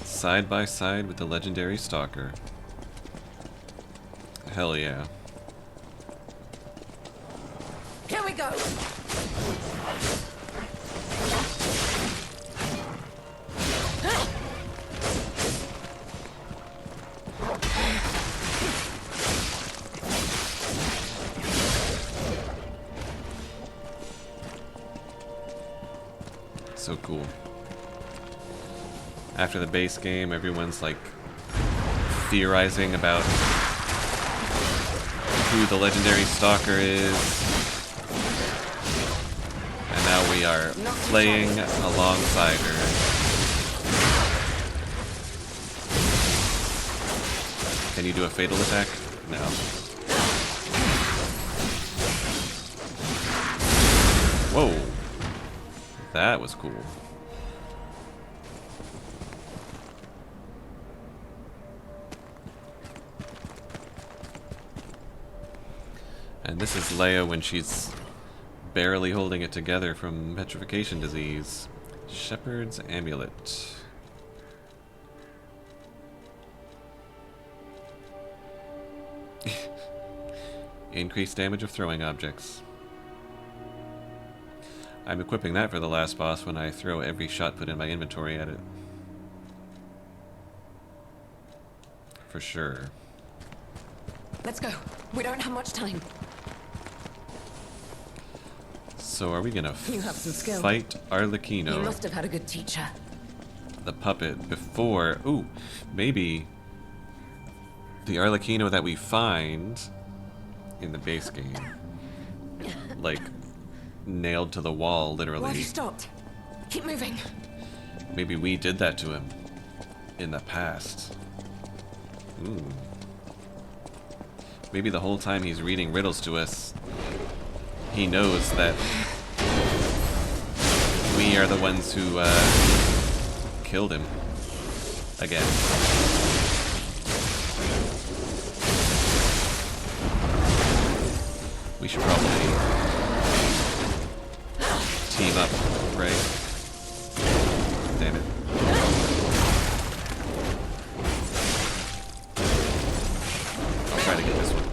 Side by side with the legendary Stalker. Hell yeah. Here we go. So cool. After the base game, everyone's like theorizing about who the legendary Stalker is. And now we are playing alongside her. Can you do a fatal attack? No. Whoa. That was cool. And this is Lea when she's barely holding it together from petrification disease. Shepherd's Amulet. Increased damage of throwing objects. I'm equipping that for the last boss when I throw every shot put in my inventory at it. For sure. Let's go. We don't have much time. So are we gonna You have some skill. fight Arlecchino, You must have had a good teacher. the puppet, before... Ooh, maybe the Arlecchino that we find in the base game, like, nailed to the wall, Why have literally. you stopped? Keep moving. Maybe we did that to him in the past. Ooh. Maybe the whole time he's reading riddles to us, he knows that we are the ones who killed him again. We should probably team up, right? Damn it. I'll try to get this one.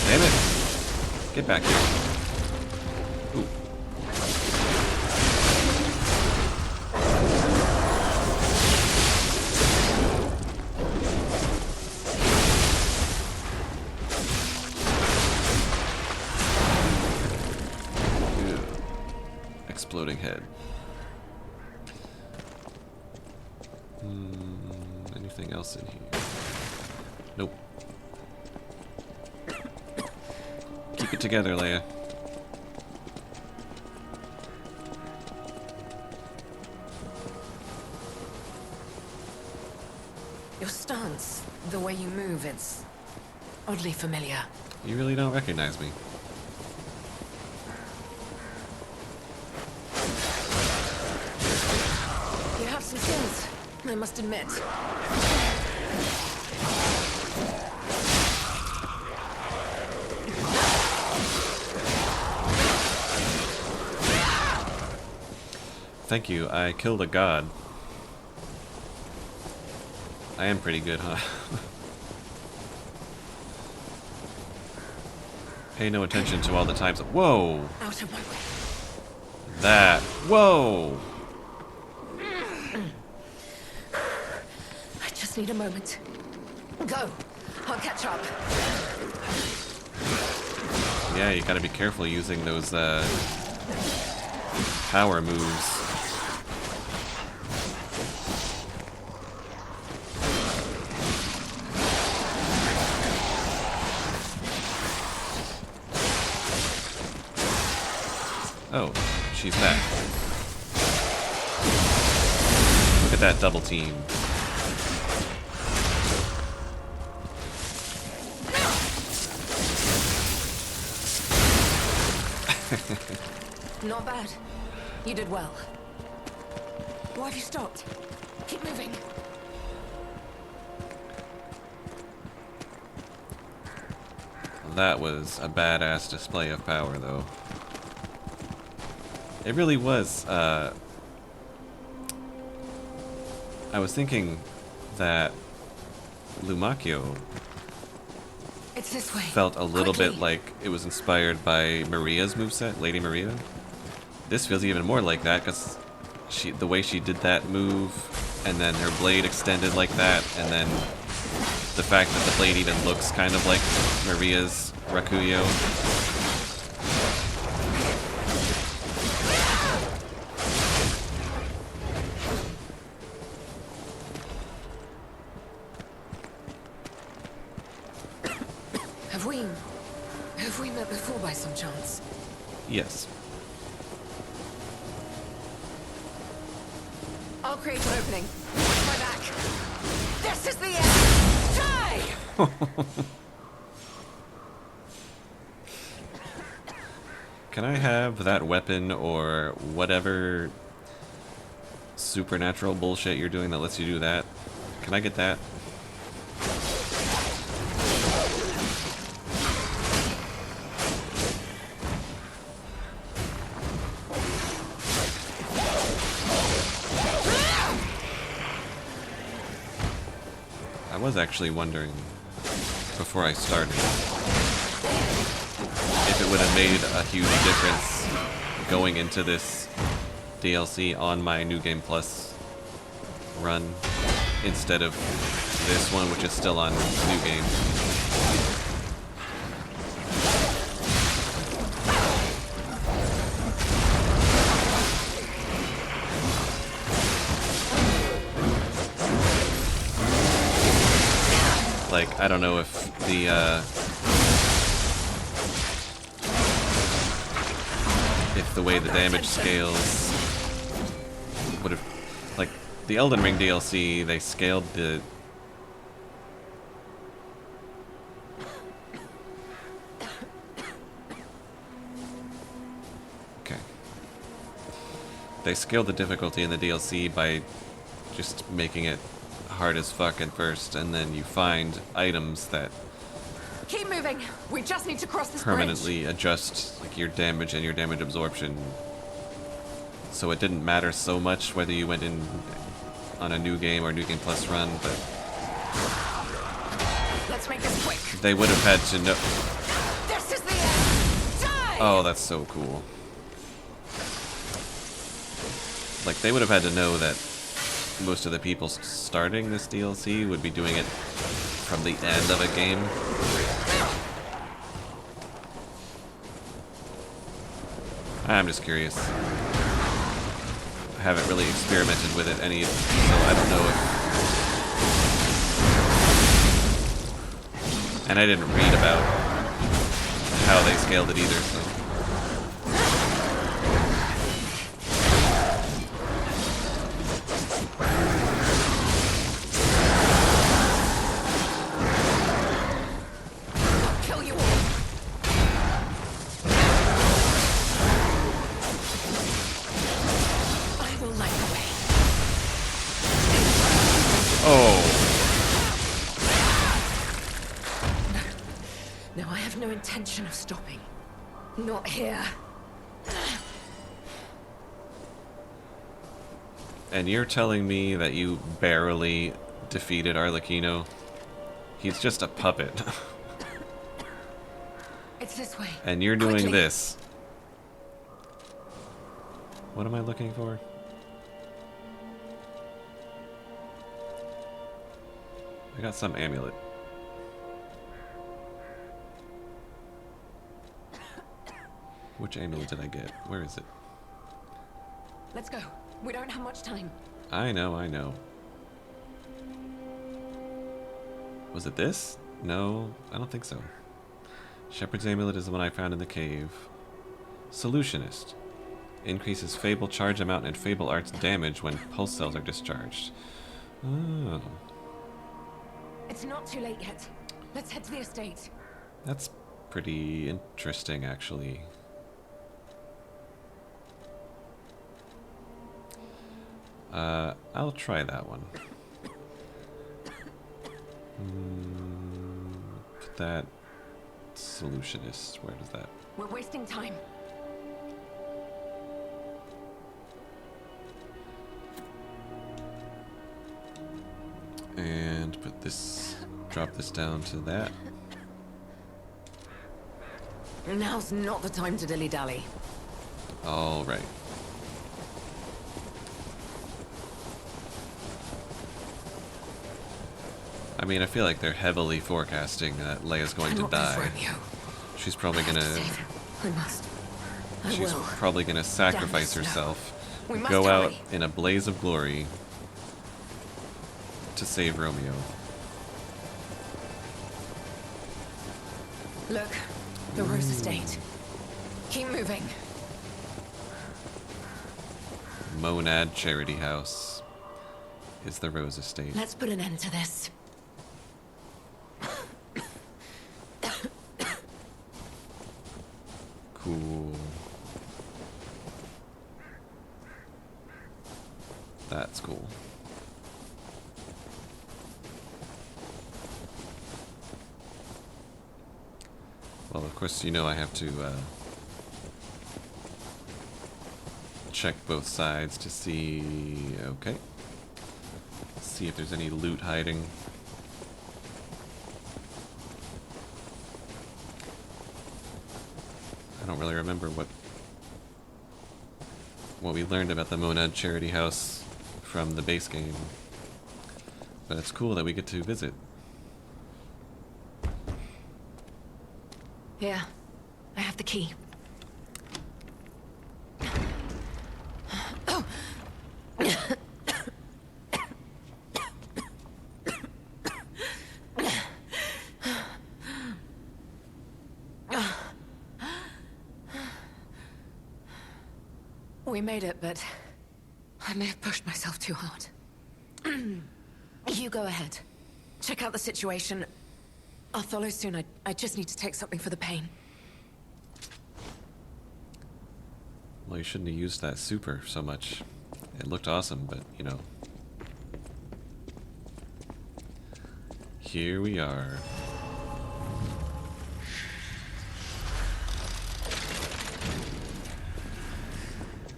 Damn it! Get back here. Ooh. Ew. Exploding head. Anything else in here? Nope. Keep it together, Leia. Your stance, the way you move, it's oddly familiar. You really don't recognize me. You have some skills, I must admit. Thank you, I killed a god. I am pretty good, huh? Pay no attention to all the times. Whoa! Out of my way. That. Whoa! I just need a moment. Go. I'll catch up. Yeah, you gotta be careful using those power moves. Oh, she's back. Look at that double team. Not bad. You did well. Why have you stopped? Keep moving. That was a badass display of power, though. It really was. I was thinking that Lumacchio It's this way. felt a little Quickly. bit like it was inspired by Maria's moveset, Lady Maria. This feels even more like that because the way she did that move, and then her blade extended like that, and then the fact that the blade even looks kind of like Maria's Rakuyo. Have we met before by some chance? Yes. I'll create an opening. Watch my back. This is the end. Die! Can I have that weapon or whatever supernatural bullshit you're doing that lets you do that? Can I get that? I was actually wondering, before I started, if it would have made a huge difference going into this DLC on my New Game Plus run instead of this one, which is still on New Game. Like, I don't know if the way the damage scales would have, like, the Elden Ring DLC, they scaled the Okay. They scaled the difficulty in the DLC by just making it hard as fuck at first, and then you find items that Keep moving. We just need to cross this permanently adjust like your damage and your damage absorption. So it didn't matter so much whether you went in on a new game or new game plus run, but Let's make this quick. they would have had to know. This is the end. Die! Oh, that's so cool. Like, they would have had to know that most of the people starting this DLC would be doing it from the end of a game. I'm just curious. I haven't really experimented with it any, so I don't know if... And I didn't read about how they scaled it either, so... Kill you all. I will light the way. Oh! No, I have no intention of stopping. Not here. And you're telling me that you barely defeated Arlecchino? He's just a puppet. It's this way. And you're doing Quickly. this. What am I looking for? I got some amulet. Which amulet did I get? Where is it? Let's go. We don't have much time. I know, I know. Was it this? No, I don't think so. Shepherd's amulet is the one I found in the cave. Solutionist. Increases Fable charge amount and Fable Art's damage when pulse cells are discharged. Oh. It's not too late yet. Let's head to the estate. That's pretty interesting, actually. I'll try that one. Put that solutionist. Where does that? We're wasting time. And put this. Drop this down to that. Now's not the time to dilly-dally. All right. I mean, I feel like they're heavily forecasting that Lea's going to Not this die. Romeo. She's probably gonna. Save him. I must. I She's will. probably gonna sacrifice Damn it, herself, We must go out hurry. in a blaze of glory to save Romeo. Look, the Rose Estate. Keep moving. Monad Charity House is the Rose Estate. Let's put an end to this. Cool. That's cool. Well, of course, you know I have to check both sides to see... Okay. See if there's any loot hiding. I don't really remember what we learned about the Monad Charity House from the base game. But it's cool that we get to visit. Here, I have the key. We made it, but I may have pushed myself too hard. You go ahead. Check out the situation. I'll follow soon. I just need to take something for the pain. Well, you shouldn't have used that super so much. It looked awesome, but, you know. Here we are.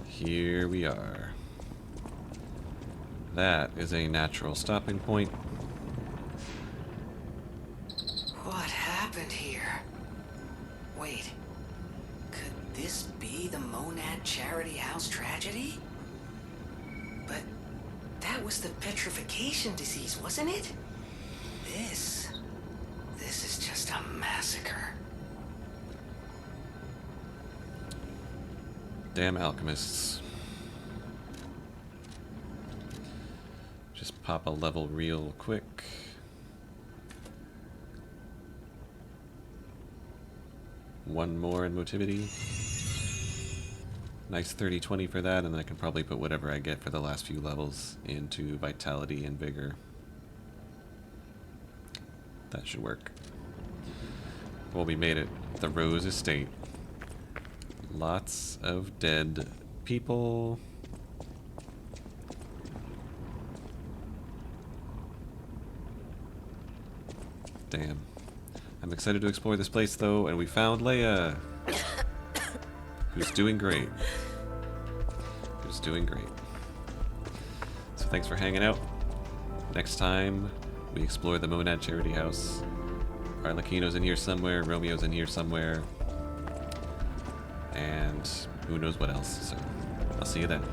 Here we are. That is a natural stopping point. What happened here? Wait. Could this be the Monad Charity House tragedy? But that was the petrification disease, wasn't it? This is just a massacre. Damn alchemists. Just pop a level real quick. One more in motivity. Nice 30-20 for that, and then I can probably put whatever I get for the last few levels into vitality and vigor. That should work. Well, we made it. The Rose Estate. Lots of dead people. Damn. I'm excited to explore this place, though, and we found Lea. Who's doing great. Who's doing great. So thanks for hanging out. Next time, we explore the Monad Charity House. Arlecchino's in here somewhere, Romeo's in here somewhere. And who knows what else, so I'll see you then.